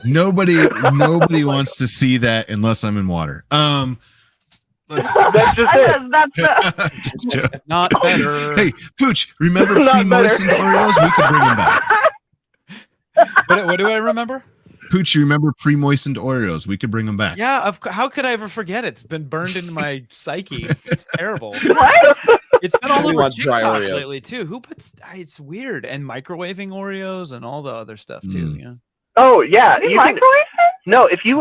Nobody wants to see that unless I'm in water. Let's That's just it. Just joking. Not better. Hey, Pooch, remember Not pre-moistened better. Oreos? We could bring them back. What do I remember? Pooch, you remember pre-moistened Oreos? We could bring them back. Yeah, how could I ever forget it? It's been burned into my psyche. It's terrible. What? It's been all We over want dry TikTok Oreos. lately too. Who puts? It's weird. And microwaving Oreos and all the other stuff too. Yeah. Oh yeah, You you can, microwave it? no. If you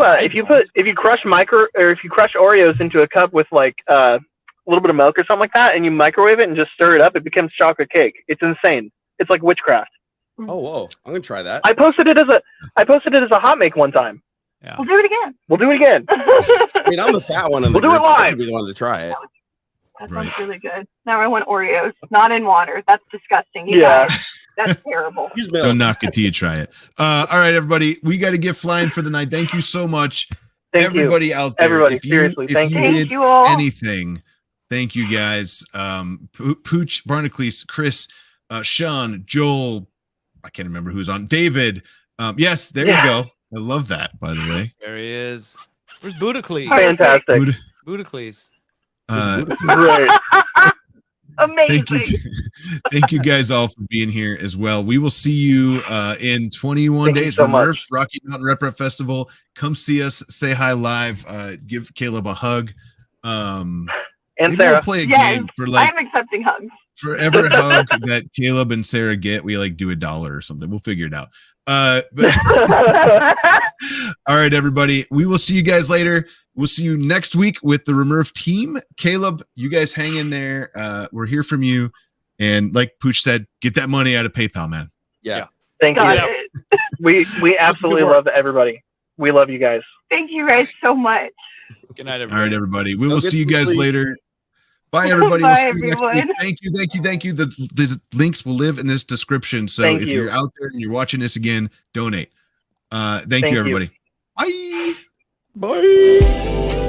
crush Oreos into a cup with like a little bit of milk or something like that, and you microwave it and just stir it up, it becomes chocolate cake. It's insane. It's like witchcraft. Oh, whoa! I'm gonna try that. I posted it as a hot make one time. Yeah. We'll do it again. We'll do it again. I mean, I'm the fat one in the We'll do it group. I live. should be the one to try it. That Right. sounds really good. Now I want Oreos, not in water. That's disgusting. You Yeah. guys. That's terrible. Use milk. Don't knock it till you try it. All right, everybody. We got to get flying for the night. Thank you so much. Thank everybody you. out there. Everybody, if seriously, if thank you you. did Thank you all. anything, thank you guys. Pooch, Barnacles, Chris, Sean, Joel, I can't remember who's on. David. Yes, there you go. I love that, by the way. There he is. Where's Budacles? Fantastic. Budacles. Great. Amazing. Thank you guys all for being here as well. We will see you in 21 Thank you days so from much. Rocky Mountain Rep Festival. Come see us, say hi live, give Caleb a hug. And Maybe Sarah. we'll play a Yes, game for like I'm accepting hugs. for every hug that Caleb and Sarah get, we like do $1 or something. We'll figure it out. But all right, everybody. We will see you guys later. We'll see you next week with the Remurf team. Caleb, you guys hang in there. We're here from you. And like Pooch said, get that money out of PayPal, man. Yeah. Thank Got you. it. We absolutely love everybody. We love you guys. Thank you guys so much. Good night, All everybody. right, everybody. We Go will get see you some guys sleep. later. Bye, everybody. Bye, We'll see you next week. everyone. Thank you. The links will live in this description. So Thank if you. you're out there and you're watching this again, donate. Thank Thank you, you. everybody. Bye. Bye.